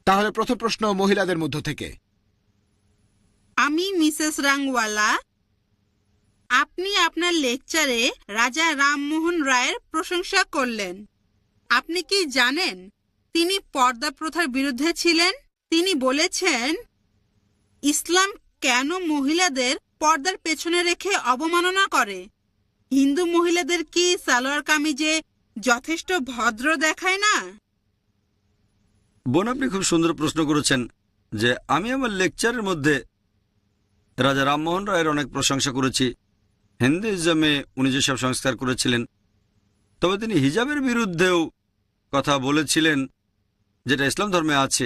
তাহলে প্রথম প্রশ্ন মহিলাদের মধ্য থেকে। আমি মিসেস রাংওয়ালা। আপনি আপনার লেকচারে রাজা রামমোহন রায়ের প্রশংসা করলেন। আপনি কি জানেন তিনি পর্দা প্রথার বিরুদ্ধে ছিলেন? তিনি বলেছেন ইসলাম কেন মহিলাদের পর্দার পেছনে রেখে অবমাননা করে? হিন্দু মহিলাদের কি সালোয়ার কামিজে যথেষ্ট ভদ্র দেখায় না? বোন, আপনি খুব সুন্দর প্রশ্ন করেছেন যে আমি আমার লেকচারের মধ্যে রাজা রামমোহন রায়ের অনেক প্রশংসা করেছি। হিন্দুইজমে উনি যেসব সংস্কার করেছিলেন, তবে তিনি হিজাবের বিরুদ্ধেও কথা বলেছিলেন, যেটা ইসলাম ধর্মে আছে।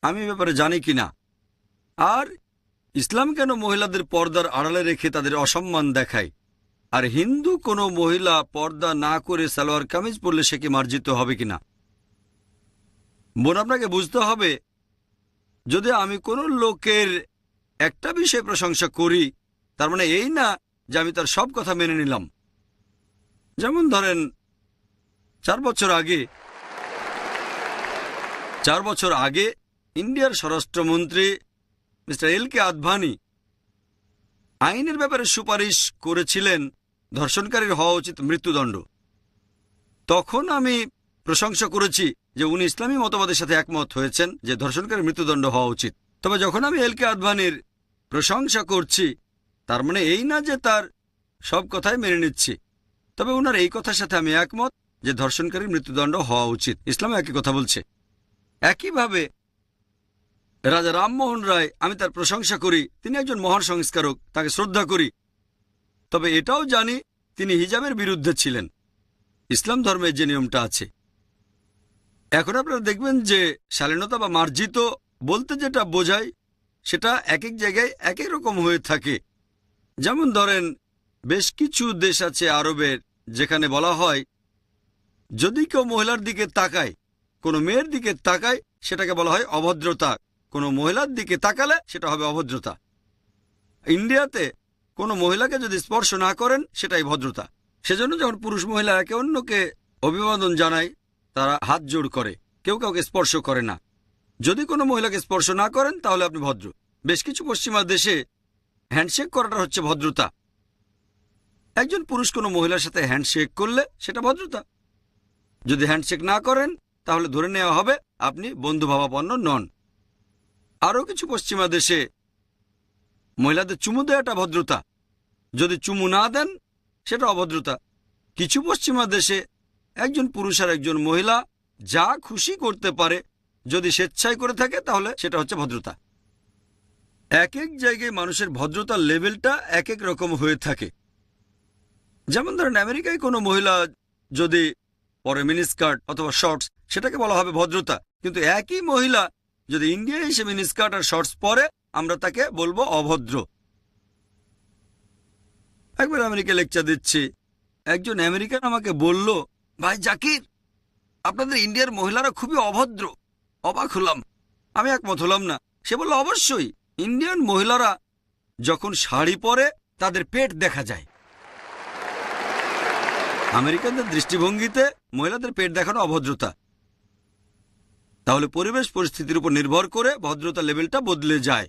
আমি এ ব্যাপারে জানি কি না। আর ইসলাম কেন মহিলাদের পর্দার আড়ালে রেখে তাদের অসম্মান দেখায়? আর হিন্দু কোনো মহিলা পর্দা না করে সালোয়ার কামিজ পরলে সে কি মার্জিত হবে কিনা? বোন, আপনাকে বুঝতে হবে, যদি আমি কোনো লোকের একটা বিষয়ে প্রশংসা করি, তার মানে এই না যে আমি তার সব কথা মেনে নিলাম। যেমন ধরেন 4 বছর আগে ইন্ডিয়ার স্বরাষ্ট্রমন্ত্রী মিস্টার এল.কে. আদভানি আইনের ব্যাপারে সুপারিশ করেছিলেন ধর্ষণকারীর হওয়া উচিত মৃত্যুদণ্ড। তখন আমি প্রশংসা করেছি যে উনি ইসলামী মতবাদের সাথে একমত হয়েছেন যে ধর্ষণকারীর মৃত্যুদণ্ড হওয়া উচিত। তবে যখন আমি এল.কে. আদভানির প্রশংসা করছি, তার মানে এই না যে তার সব কথাই মেনে নিচ্ছি। তবে ওনার এই কথার সাথে আমি একমত যে ধর্ষণকারীর মৃত্যুদণ্ড হওয়া উচিত। ইসলাম একই কথা বলছে। একইভাবে রাজা রামমোহন রায়, আমি তার প্রশংসা করি, তিনি একজন মহান সংস্কারক, তাকে শ্রদ্ধা করি। তবে এটাও জানি তিনি হিজাবের বিরুদ্ধে ছিলেন, ইসলাম ধর্মের যে নিয়মটা আছে। এখন আপনারা দেখবেন যে শালীনতা বা মার্জিত বলতে যেটা বোঝায় সেটা এক এক জায়গায় এক এক রকম হয়ে থাকে। যেমন ধরেন বেশ কিছু দেশ আছে আরবের, যেখানে বলা হয় যদি কেউ মহিলার দিকে তাকায়, কোনো মেয়ের দিকে তাকায়, সেটাকে বলা হয় অভদ্রতা। কোনো মহিলার দিকে তাকালে সেটা হবে অভদ্রতা। ইন্ডিয়াতে কোনো মহিলাকে যদি স্পর্শ না করেন সেটাই ভদ্রতা। সেজন্য যখন পুরুষ মহিলা একে অন্যকে অভিবাদন জানায়, তারা হাত জোড় করে, কেউ কাউকে স্পর্শ করে না। যদি কোনো মহিলাকে স্পর্শ না করেন তাহলে আপনি ভদ্র। বেশ কিছু পশ্চিমা দেশে হ্যান্ডশেক করাটা হচ্ছে ভদ্রতা। একজন পুরুষ কোনো মহিলার সাথে হ্যান্ডশেক করলে সেটা ভদ্রতা। যদি হ্যান্ডশেক না করেন তাহলে ধরে নেওয়া হবে আপনি বন্ধুভাবাপন্ন নন। আরও কিছু পশ্চিমা দেশে মহিলাদের চুমু দেওয়াটা ভদ্রতা, যদি চুমু না দেন সেটা অভদ্রতা। কিছু পশ্চিমা দেশে একজন পুরুষ আর একজন মহিলা যা খুশি করতে পারে, যদি স্বেচ্ছায় করে থাকে তাহলে সেটা হচ্ছে ভদ্রতা। এক এক জায়গায় মানুষের ভদ্রতার লেভেলটা এক এক রকম হয়ে থাকে। যেমন ধরেন আমেরিকায় কোনো মহিলা যদি পরে মিনিস্কার্ট অথবা শর্টস, সেটাকে বলা হবে ভদ্রতা। কিন্তু একই মহিলা যদি ইন্ডিয়ায় এসে মিনিস্কার্ট আর শর্টস পরে, আমরা তাকে বলবো অভদ্র। একবার আমেরিকা লেকচার দিচ্ছি, একজন আমেরিকান আমাকে বলল, ভাই জাকির, আপনাদের ইন্ডিয়ার মহিলারা খুবই অভদ্র। অবাক হলাম, আমি একমত হলাম না। সে বলল অবশ্যই, ইন্ডিয়ান মহিলারা যখন শাড়ি পরে তাদের পেট দেখা যায়। আমেরিকানদের দৃষ্টিভঙ্গিতে মহিলাদের পেট দেখানো অভদ্রতা। তাহলে পরিবেশ পরিস্থিতির উপর নির্ভর করে ভদ্রতা লেভেলটা বদলে যায়।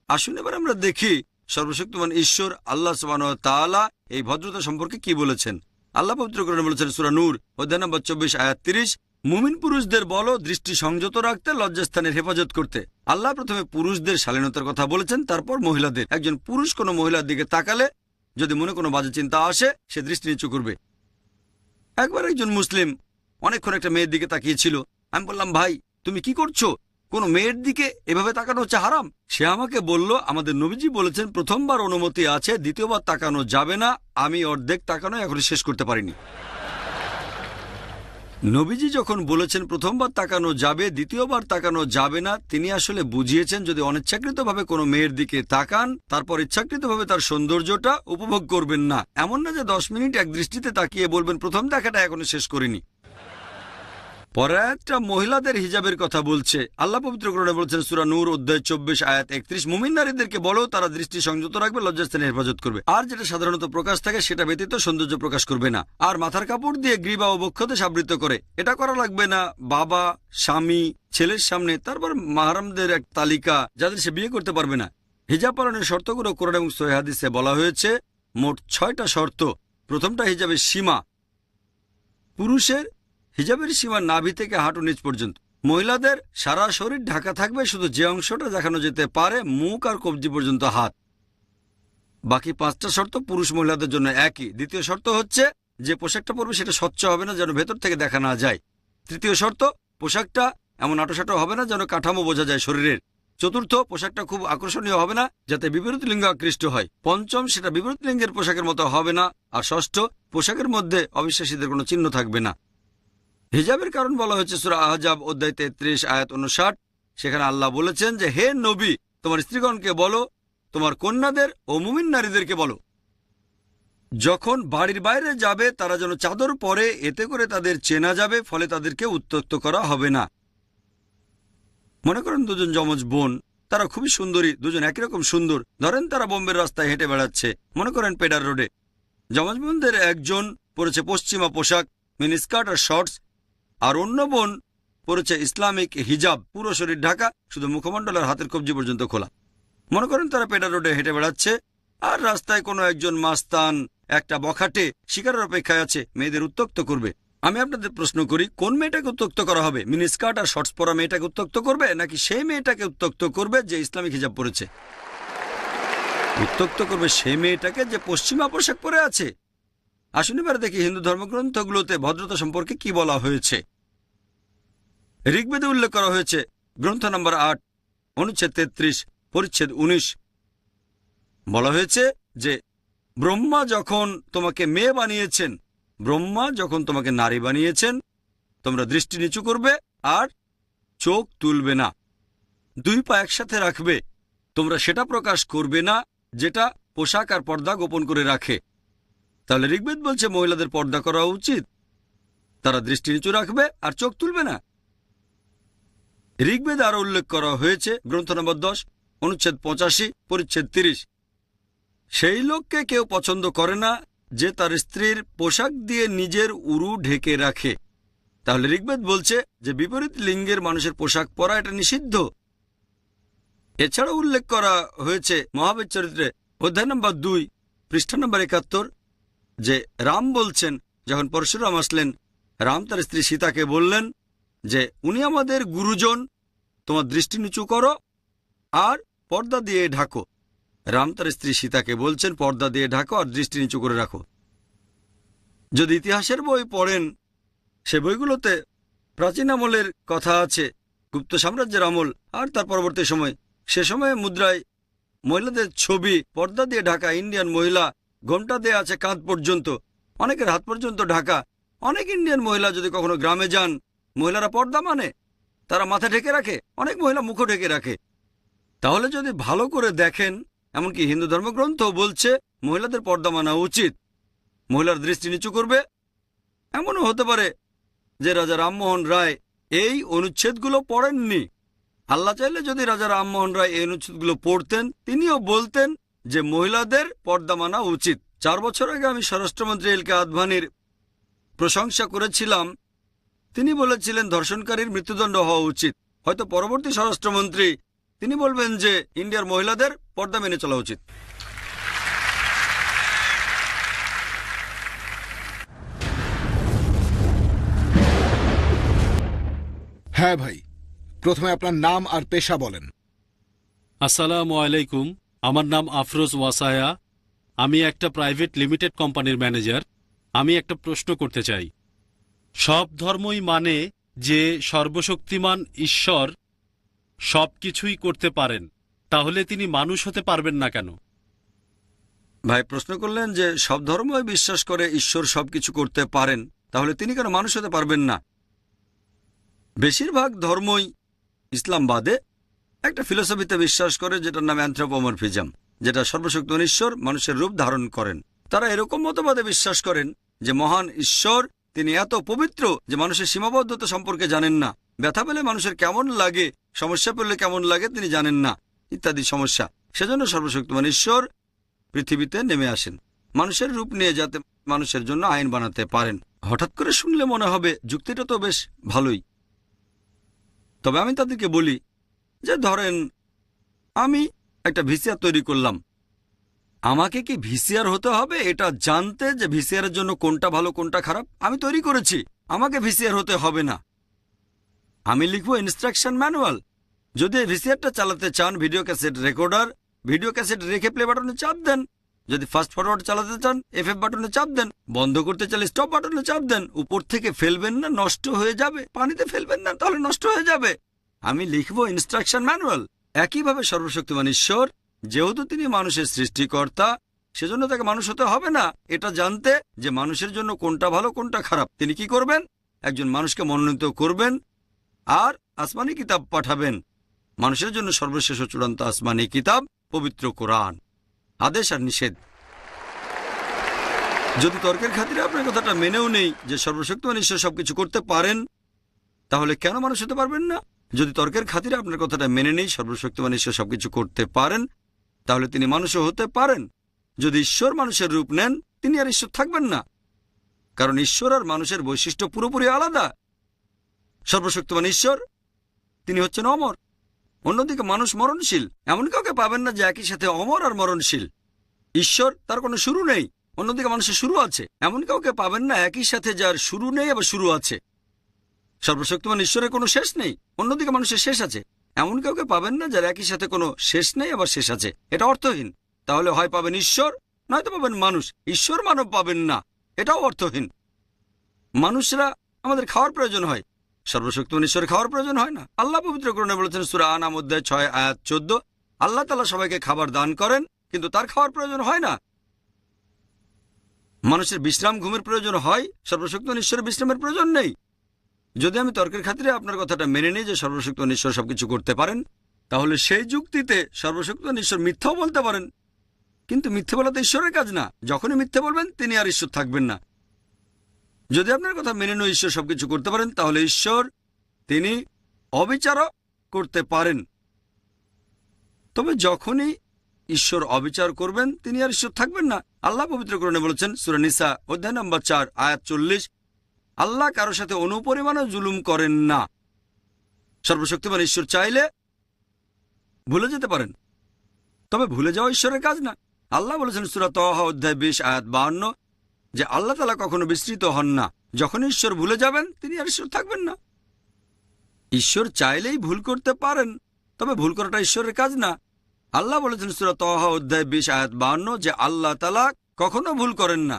আসুন এবার আমরা দেখি সর্বশক্তিমান ঈশ্বর আল্লাহ সুবহানাহু ওয়া তাআলা এই ভদ্রতা সম্পর্কে কি বলেছেন। আল্লাহ পবিত্র কোরআনে বলেছেন সূরা নূর অধ্যায় নম্বর 24 আয়াত 30, মুমিন পুরুষদের বলো দৃষ্টি সংযত রাখতে, লজ্জাস্থানের হেফাজত করতে। আল্লাহ প্রথমে পুরুষদের শালীনতার কথা বলেছেন, তারপর মহিলাদের। একজন পুরুষ কোনো মহিলার দিকে তাকালে যদি মনে কোনো বাজে চিন্তা আসে, সে দৃষ্টি নিচু করবে। একবার একজন মুসলিম অনেকক্ষণ একটা মেয়ের দিকে তাকিয়েছিল। আমি বললাম, ভাই তুমি কি করছো? কোনো মেয়ের দিকে এভাবে তাকানো হচ্ছে হারাম। সে আমাকে বলল, আমাদের নবীজি বলেছেন প্রথমবার অনুমতি আছে, দ্বিতীয়বার তাকানো যাবে না। আমি অর্ধেক তাকানো এখনো শেষ করতে পারিনি। নবীজি যখন বলেছেন প্রথমবার তাকানো যাবে, দ্বিতীয়বার তাকানো যাবে না, তিনি আসলে বুঝিয়েছেন যদি অনিচ্ছাকৃতভাবে কোনো মেয়ের দিকে তাকান, তারপর ইচ্ছাকৃতভাবে তার সৌন্দর্যটা উপভোগ করবেন না। এমন না যে 10 মিনিট এক দৃষ্টিতে তাকিয়ে বলবেন প্রথম দেখাটা এখনো শেষ করিনি। পরে একটা মহিলাদের হিজাবের কথা বলছে। আল্লাহ পবিত্র কোরআনে বলছেন সূরা নূর অধ্যায় 24 আয়াত 31, মুমিন নারীদেরকে বলো তারা দৃষ্টি সংযত রাখবে, লজ্জাস্থানে হেফাজত করবে, আর যেটা সাধারণত প্রকাশ থাকে সেটা ব্যতীত সৌন্দর্য প্রকাশ করবে না, আর মাথার কাপড় দিয়ে গ্রীবা ও বক্ষদেশ আবৃত করে। এটা করা লাগবে না বাবা, স্বামী, ছেলের সামনে। তারপর মাহরামদের এক তালিকা যাদের সে বিয়ে করতে পারবে না। হিজাব পালনের শর্তগুলো কোরআন এবং সহিহ হাদিসে বলা হয়েছে। মোট 6টা শর্ত। প্রথমটা হিজাবের সীমা। পুরুষের হিজাবের সীমা নাভি থেকে হাঁটু নিচ পর্যন্ত। মহিলাদের সারা শরীর ঢাকা থাকবে, শুধু যে অংশটা দেখানো যেতে পারে মুখ আর কবজি পর্যন্ত হাত। বাকি 5টা শর্ত পুরুষ মহিলাদের জন্য একই। দ্বিতীয় শর্ত হচ্ছে যে পোশাকটা পরবে সেটা স্বচ্ছ হবে না, যেন ভেতর থেকে দেখা না যায়। তৃতীয় শর্ত, পোশাকটা এমন আটোসাটো হবে না যেন কাঠামো বোঝা যায় শরীরের। চতুর্থ, পোশাকটা খুব আকর্ষণীয় হবে না যাতে বিপরীত লিঙ্গ আকৃষ্ট হয়। পঞ্চম, সেটা বিপরীত লিঙ্গের পোশাকের মতো হবে না। আর ষষ্ঠ, পোশাকের মধ্যে অবিশ্বাসীদের কোনো চিহ্ন থাকবে না। হিজাবের কারণ বলা হয়েছে সূরা আহজাব অধ্যায় 33 আয়াত 59। সেখানে আল্লাহ বলেছেন যে হে নবী, তোমার স্ত্রীগণকে বলো, তোমার কন্যাদের ও মুমিন নারীদেরকে বলো, যখন বাড়ির বাইরে যাবে তারা যেন চাদর পরে, এতে করে তাদের চেনা যাবে, ফলে তাদেরকে উত্ত্যক্ত করা হবে না। মনে করেন দুজন যমজ বোন, তারা খুবই সুন্দরী, দুজন একই রকম সুন্দর। ধরেন তারা বোম্বের রাস্তায় হেঁটে বেড়াচ্ছে, মনে করেন পেডার রোডে। যমজ বোনদের একজন পরেছে পশ্চিমা পোশাক, মিনিস্কার্ট আর শর্টস, আর অন্য বোন পরেছে ইসলামিক হিজাব, পুরো শরীর ঢাকা, শুধু মুখমণ্ডল আর হাতের কবজি পর্যন্ত খোলা। মনে করেন তারা পেডার রোডে হেঁটে বেড়াচ্ছে, আর রাস্তায় কোনো একজন মাস্তান একটা বখাটে শিকারের অপেক্ষায় আছে, মেয়েদের উত্ত্যক্ত করবে। আমি আপনাদের প্রশ্ন করি, কোন মেয়েটাকে উত্ত্যক্ত করা হবে? মিনিস্কার্ট আর শর্টস পরা মেয়েটাকে উত্ত্যক্ত করবে, নাকি সেই মেয়েটাকে উত্ত্যক্ত করবে যে ইসলামিক হিজাব পরেছে? উত্ত্যক্ত করবে সেই মেয়েটাকে যে পশ্চিমা পোশাক পরে আছে। আসুন এবার দেখি হিন্দু ধর্মগ্রন্থগুলোতে ভদ্রতা সম্পর্কে কি বলা হয়েছে। ঋগ্বেদে উল্লেখ করা হয়েছে, গ্রন্থ নম্বর 8 অনুচ্ছেদ 33 পরিচ্ছেদ 19, বলা হয়েছে যে ব্রহ্মা যখন তোমাকে মেয়ে বানিয়েছেন, ব্রহ্মা যখন তোমাকে নারী বানিয়েছেন, তোমরা দৃষ্টি নিচু করবে আর চোখ তুলবে না, 2 পা একসাথে রাখবে। তোমরা সেটা প্রকাশ করবে না যেটা পোশাক আর পর্দা গোপন করে রাখে। তাহলে ঋগ্বেদ বলছে মহিলাদের পর্দা করা উচিত, তারা দৃষ্টি নিচু রাখবে আর চোখ তুলবে না। ঋগ্বেদ আরো উল্লেখ করা হয়েছে, গ্রন্থ নম্বর 10 অনুচ্ছেদ 85 পরিচ্ছেদ 30, সেই লোককে কেউ পছন্দ করে না যে তার স্ত্রীর পোশাক দিয়ে নিজের উরু ঢেকে রাখে। তাহলে ঋগ্বেদ বলছে যে বিপরীত লিঙ্গের মানুষের পোশাক পরা এটা নিষিদ্ধ। এছাড়া উল্লেখ করা হয়েছে মহাবীর চরিত্রে অধ্যায় নম্বর 2 পৃষ্ঠা নম্বর 71, যে রাম বলছেন যখন পরশুরাম আসলেন, রাম তার স্ত্রী সীতাকে বললেন যে উনি আমাদের গুরুজন, তোমার দৃষ্টি নিচু করো আর পর্দা দিয়ে ঢাকো। রাম তার স্ত্রী সীতাকে বলছেন পর্দা দিয়ে ঢাকো আর দৃষ্টি নিচু করে রাখো। যদি ইতিহাসের বই পড়েন, সে বইগুলোতে প্রাচীন আমলের কথা আছে, গুপ্ত সাম্রাজ্যের আমল আর তার পরবর্তী সময়। সে সময়ে মুদ্রায় মহিলাদের ছবি, পর্দা দিয়ে ঢাকা। ইন্ডিয়ান মহিলা ঘোমটা দিয়ে আছে কাঁধ পর্যন্ত, অনেকের হাত পর্যন্ত ঢাকা। অনেক ইন্ডিয়ান মহিলা যদি কখনো গ্রামে যান, মহিলারা পর্দা মানে তারা মাথা ঢেকে রাখে, অনেক মহিলা মুখও ঢেকে রাখে। তাহলে যদি ভালো করে দেখেন, এমনকি হিন্দু ধর্মগ্রন্থ বলছে মহিলাদের পর্দা মানা উচিত, মহিলার দৃষ্টি নিচু করবে। এমনও হতে পারে যে রাজা রামমোহন রায় এই অনুচ্ছেদগুলো পড়েননি। আল্লাহ চাইলে যদি রাজা রামমোহন রায় এই অনুচ্ছেদগুলো পড়তেন, তিনিও বলতেন যে মহিলাদের পর্দা মানা উচিত। 4 বছর আগে আমি স্বরাষ্ট্রমন্ত্রী এল কে আদভানির প্রশংসা করেছিলাম। তিনি বলেছিলেন ধর্ষণকারীর মৃত্যুদণ্ড হওয়া উচিত। হয়তো পরবর্তী স্বরাষ্ট্রমন্ত্রী তিনি বলবেন যে ইন্ডিয়ার মহিলাদের পর্দা মেনে চলা উচিত। হ্যাঁ ভাই, প্রথমে আপনার নাম আর পেশা বলেন। আসসালামু আলাইকুম, আমার নাম আফরোজ ওয়াসায়া। আমি একটা প্রাইভেট লিমিটেড কোম্পানির ম্যানেজার। আমি একটা প্রশ্ন করতে চাই। সব ধর্মই মানে যে সর্বশক্তিমান ঈশ্বর সব কিছুই করতে পারেন, তাহলে তিনি মানুষ হতে পারবেন না কেন? ভাই প্রশ্ন করলেন যে সব ধর্মই বিশ্বাস করে ঈশ্বর সবকিছু করতে পারেন, তাহলে তিনি কেন মানুষ হতে পারবেন না? বেশিরভাগ ধর্মই, ইসলাম বাদে, একটা ফিলোসফিতে বিশ্বাস করে যেটার নাম অ্যানথ্রোপোমরফিজম, যেটা সর্বশক্তিমান ঈশ্বর মানুষের রূপ ধারণ করেন। তারা এরকম মতবাদে বিশ্বাস করেন যে মহান ঈশ্বর তিনি এত পবিত্র যে মানুষের সীমাবদ্ধতা সম্পর্কে জানেন না, ব্যথা পেলে মানুষের কেমন লাগে, সমস্যা পেলে কেমন লাগে তিনি জানেন না, ইত্যাদি সমস্যা। সেজন্য সর্বশক্তিমান ঈশ্বর পৃথিবীতে নেমে আসেন মানুষের রূপ নিয়ে, যাতে মানুষের জন্য আইন বানাতে পারেন। হঠাৎ করে শুনলে মনে হবে যুক্তিটা তো বেশ ভালোই। তবে আমি তাদেরকে বলি যে ধরেন আমি একটা ভিসিআর তৈরি করলাম, আমাকে কি ভিসিআর হতে হবে এটা জানতে যে ভিসিআর এর জন্য কোনটা ভালো কোনটা খারাপ? আমি তৈরি করেছি, আমাকে ভিসিআর হতে হবে না। আমি লিখবো ইনস্ট্রাকশন ম্যানুয়াল। যদি এই ভিসিআরটা চালাতে চান video cassette recorder, video cassette রেখে প্লে বাটনে চাপ দেন। যদি ফাস্ট ফরওয়ার্ড চালাতে চান এফএফ বাটনে চাপ দেন। বন্ধ করতে চাইলে স্টপ বাটনে চাপ দেন। উপর থেকে ফেলবেন না, নষ্ট হয়ে যাবে। পানিতে ফেলবেন না, তাহলে নষ্ট হয়ে যাবে। আমি লিখবো ইনস্ট্রাকশন ম্যানুয়াল। একইভাবে সর্বশক্তিমান ঈশ্বর, যেহেতু তিনি মানুষের সৃষ্টিকর্তা, সেজন্য তাকে মানুষ হতে হবে না এটা জানতে যে মানুষের জন্য কোনটা ভালো কোনটা খারাপ। তিনি কি করবেন? একজন মানুষকে মনোনীত করবেন আর আসমানি কিতাব পাঠাবেন। মানুষের জন্য সর্বশেষ ও চূড়ান্ত আসমানি কিতাব পবিত্র কোরআন, আদেশ আর নিষেধ। যদি তর্কের খাতিরে আপনার কথাটা মেনেও নেই যে সর্বশক্তিমান ঈশ্বর সবকিছু করতে পারেন, তাহলে কেন মানুষ হতে পারবেন না? যদি তর্কের খাতিরে আপনার কথাটা মেনে নেই সর্বশক্তিমান ঈশ্বর সবকিছু করতে পারেন, তাহলে তিনি মানুষও হতে পারেন। যদি ঈশ্বর মানুষের রূপ নেন, তিনি আর ঈশ্বর থাকবেন না, কারণ ঈশ্বর আর মানুষের বৈশিষ্ট্য পুরোপুরি আলাদা। সর্বশক্তিমান ঈশ্বর তিনি হচ্ছেন অমর, অন্যদিকে মানুষ মরণশীল। এমন কাউকে পাবেন না যে একই সাথে অমর আর মরণশীল। ঈশ্বর তার কোনো শুরু নেই, অন্যদিকে মানুষের শুরু আছে। এমন কাউকে পাবেন না একই সাথে যার শুরু নেই আবার শুরু আছে। সর্বশক্তিমান ঈশ্বরের কোনো শেষ নেই, অন্যদিকে মানুষের শেষ আছে। এমন কাউকে পাবেন না যার একই সাথে কোনো শেষ নেই আবার শেষ আছে। এটা অর্থহীন। তাহলে হয় পাবেন ঈশ্বর, নয়তো পাবেন মানুষ। ঈশ্বর মানব পাবেন না, এটাও অর্থহীন। মানুষরা আমাদের খাওয়ার প্রয়োজন হয়, সর্বশক্তিমান ঈশ্বরের খাওয়ার প্রয়োজন হয় না। আল্লাহ পবিত্র কোরআনে বলেছেন সূরা আনাম অধ্যায় 6 আয়াত 14, আল্লাহ তাআলা সবাইকে খাবার দান করেন, কিন্তু তার খাওয়ার প্রয়োজন হয় না। মানুষের বিশ্রাম ঘুমের প্রয়োজন হয়, সর্বশক্তিমান ঈশ্বরের বিশ্রামের প্রয়োজন নেই। যদি আমি তর্কের খাতিরে আপনার কথাটা মেনে নিই যে সর্বশক্তিমান ঈশ্বর সবকিছু করতে পারেন, তাহলে সেই যুক্তিতে সর্বশক্তিমান ঈশ্বর মিথ্যাও বলতে পারেন, কিন্তু মিথ্যে বলা তো ঈশ্বরের কাজ না। যখনই মিথ্যে বলবেন তিনি আর ঈশ্বর থাকবেন না। যদি আপনার কথা মেনে নিয়ে ঈশ্বর সবকিছু করতে পারেন, তাহলে ঈশ্বর তিনি অবিচারও করতে পারেন। তবে যখনই ঈশ্বর অবিচার করবেন তিনি আর ঈশ্বর থাকবেন না। আল্লাহ পবিত্র কোরআনে বলেছেন সূরা নিসা অধ্যায় নম্বর 4 আয়াত 40, আল্লাহ কারো সাথে অনুপরিমাণও জুলুম করেন না। সর্বশক্তিমান ঈশ্বর চাইলে ভুলে যেতে পারেন, তবে ভুলে যাওয়া ঈশ্বরের কাজ না। আল্লাহ বলেছেন সূরা তাহা অধ্যায় 20 আয়াত 52 যে আল্লাহ তাআলা কখনো বিস্মৃত হন না। যখন ঈশ্বর ভুলে যাবেন তিনি আর ঈশ্বর থাকবেন না। ঈশ্বর চাইলেই ভুল করতে পারেন, তবে ভুল করাটা ঈশ্বরের কাজ না। আল্লাহ বলেছেন সূরা তাহা অধ্যায় 20 আয়াত 52 যে আল্লাহ তাআলা কখনো ভুল করেন না।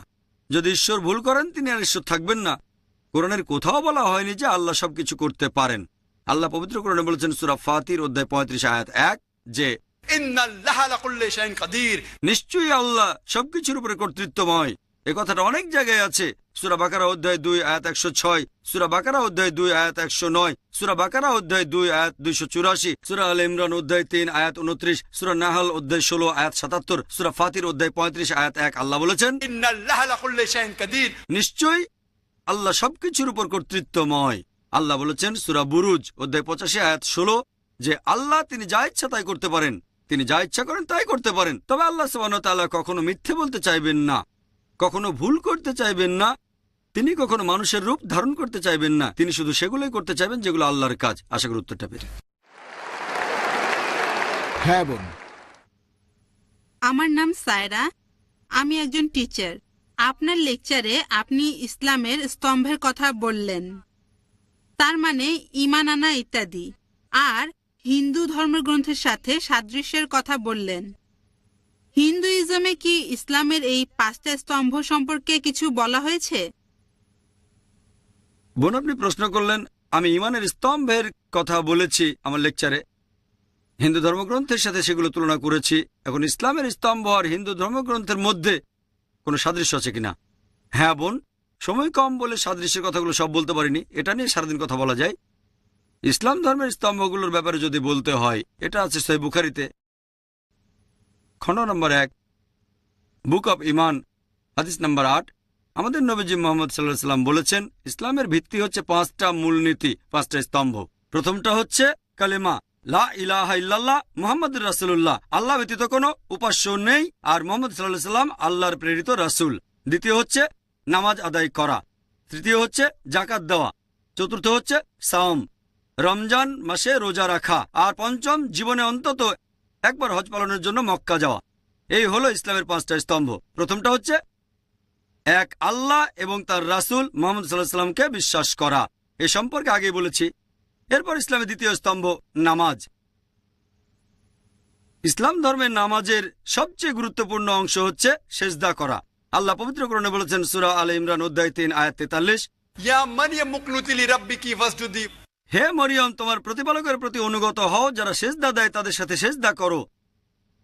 যদি ঈশ্বর ভুল করেন তিনি আর ঈশ্বর থাকবেন না। কোরআনের কোথাও বলা হয়নি যে আল্লাহ সবকিছু করতে পারেন। আল্লাহ পবিত্র কোরআনে বলেছেন সূরা ফাতির অধ্যায় 35 আয়াত 1 যে ইন্নাল্লাহা লাকুল্লি শাইইন কাদির, নিশ্চয়ই আল্লাহ সবকিছুর উপরে কর্তৃত্বময়। এই কথাটা অনেক জায়গায় আছে। সূরা বাকারা অধ্যায় 2 আয়াত 106, সূরা বাকারা অধ্যায় 2 আয়াত 109, সূরা বাকারা অধ্যায় 2 আয়াত 284, সূরা আলে ইমরান অধ্যায় 3 আয়াত 29, সূরা নাহল অধ্যায় 16 আয়াত 77, সূরা ফাতির অধ্যায় 35 আয়াত 1 আল্লাহ বলেছেন ইন্নাল্লাহা লাকুল্লি শাইইন কাদির, নিশ্চয়ই আল্লাহ সবকিছুর উপর কর্তৃত্বময়। আল্লাহ বলেছেন সূরা বুরুজ অধ্যায় 85 আয়াত 16 যে আল্লাহ তিনি যা ইচ্ছা তাই করতে পারেন, তিনি যা ইচ্ছা করেন তাই করতে পারেন। তবে আল্লাহ সুবহানাহু ওয়া তাআলা কখনো মিথ্যে বলতে চাইবেন না, কখনো ভুল করতে চাইবেন না, তিনি কখনো মানুষের রূপ ধারণ করতে চাইবেন না। তিনি শুধু সেগুলোই করতে চাইবেন যেগুলো আল্লাহর কাজ। আশা করি উত্তরটা পেরে। হ্যাঁ বোন। আমার নাম সায়রা, আমি একজন টিচার। আপনার লেকচারে আপনি ইসলামের স্তম্ভের কথা বললেন, তার মানে ঈমান আনা ইত্যাদি, আর হিন্দু ধর্মগ্রন্থের সাথে সাদৃশ্যের কথা বললেন। হিন্দুইজমে কি ইসলামের এই 5টা স্তম্ভ সম্পর্কে কিছু বলা হয়েছে? বোন, আপনি প্রশ্ন করলেন, আমি ঈমানের স্তম্ভের কথা বলেছি আমার লেকচারে, হিন্দু ধর্মগ্রন্থের সাথে সেগুলো তুলনা করেছি। এখন ইসলামের স্তম্ভ আর হিন্দু ধর্মগ্রন্থের মধ্যে কোনো সাদৃশ্য আছে কিনা? হ্যাঁ বোন, সময় কম বলে সাদৃশ্যের কথাগুলো সব বলতে পারিনি। এটা নিয়ে সারাদিন কথা বলা যায়। ইসলাম ধর্মের স্তম্ভগুলোর ব্যাপারে যদি বলতে হয়, এটা আছে সহিহ বুখারীতে খণ্ড নম্বর 1 বুক অব ইমান হাদিস নম্বর 8, আমাদের নবীজি মোহাম্মদ সাল্লাল্লাহু আলাইহি সাল্লাম বলেছেন, ইসলামের ভিত্তি হচ্ছে 5টা মূলনীতি, 5টা স্তম্ভ। প্রথমটা হচ্ছে কালেমা লা ইলাহা ইল্লাল্লাহ মুহাম্মাদুর রাসূলুল্লাহ, আল্লাহ ব্যতীত কোনো উপাস্য নেই আর মুহাম্মদ সাল্লাল্লাহু আলাইহি সাল্লাম আল্লাহর প্রেরিত রাসূল। দ্বিতীয় হচ্ছে নামাজ আদায় করা। তৃতীয় হচ্ছে যাকাত দেওয়া। চতুর্থ হচ্ছে সাওম, রমজান মাসে রোজা রাখা। আর পঞ্চম, জীবনে অন্তত একবার হজ পালনের জন্য মক্কা যাওয়া। এই হলো ইসলামের 5টা স্তম্ভ। প্রথমটা হচ্ছে এক আল্লাহ এবং তার রাসূল মুহাম্মদ সাল্লাল্লাহু আলাইহি সাল্লামকে বিশ্বাস করা। এ সম্পর্কে আগেই বলেছি। এরপর ইসলামের দ্বিতীয় স্তম্ভ নামাজ। ইসলাম ধর্মের নামাজের সবচেয়ে গুরুত্বপূর্ণ অংশ হচ্ছে সেজদা করা। আল্লাহ পবিত্র কোরআনে বলেছেন, সূরা আলে ইমরান অধ্যায় 3 আয়াত 43, ইয়া মারইয়াম মুকনুতি লিরাব্বিকি ফাসজুদি। হে মরিয়ম, তোমার প্রতিপালকের প্রতি অনুগত হও, যারা সেজদা দেয় তাদের সাথে সেজদা করো।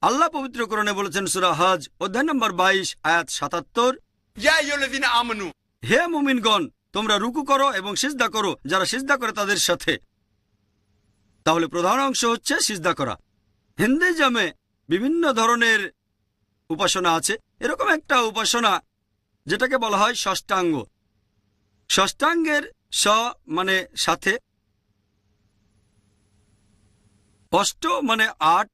আল্লাহ পবিত্র কোরআনে বলেছেন সূরা হজ অধ্যায় নম্বর 22 আয়াত 77, ইয়া আইয়ুহাল্লাযীনা আমানু। হে মুমিনগণ, তোমরা রুকু করো এবং সিজদা করো যারা সিজদা করে তাদের সাথে। তাহলে প্রধান অংশ হচ্ছে সিজদা করা। হিন্দুইজমে বিভিন্ন ধরনের উপাসনা আছে। এরকম একটা উপাসনা যেটাকে বলা হয় ষষ্ঠাঙ্গ। ষষ্ঠাঙ্গের স মানে সাথে, অষ্ট মানে 8,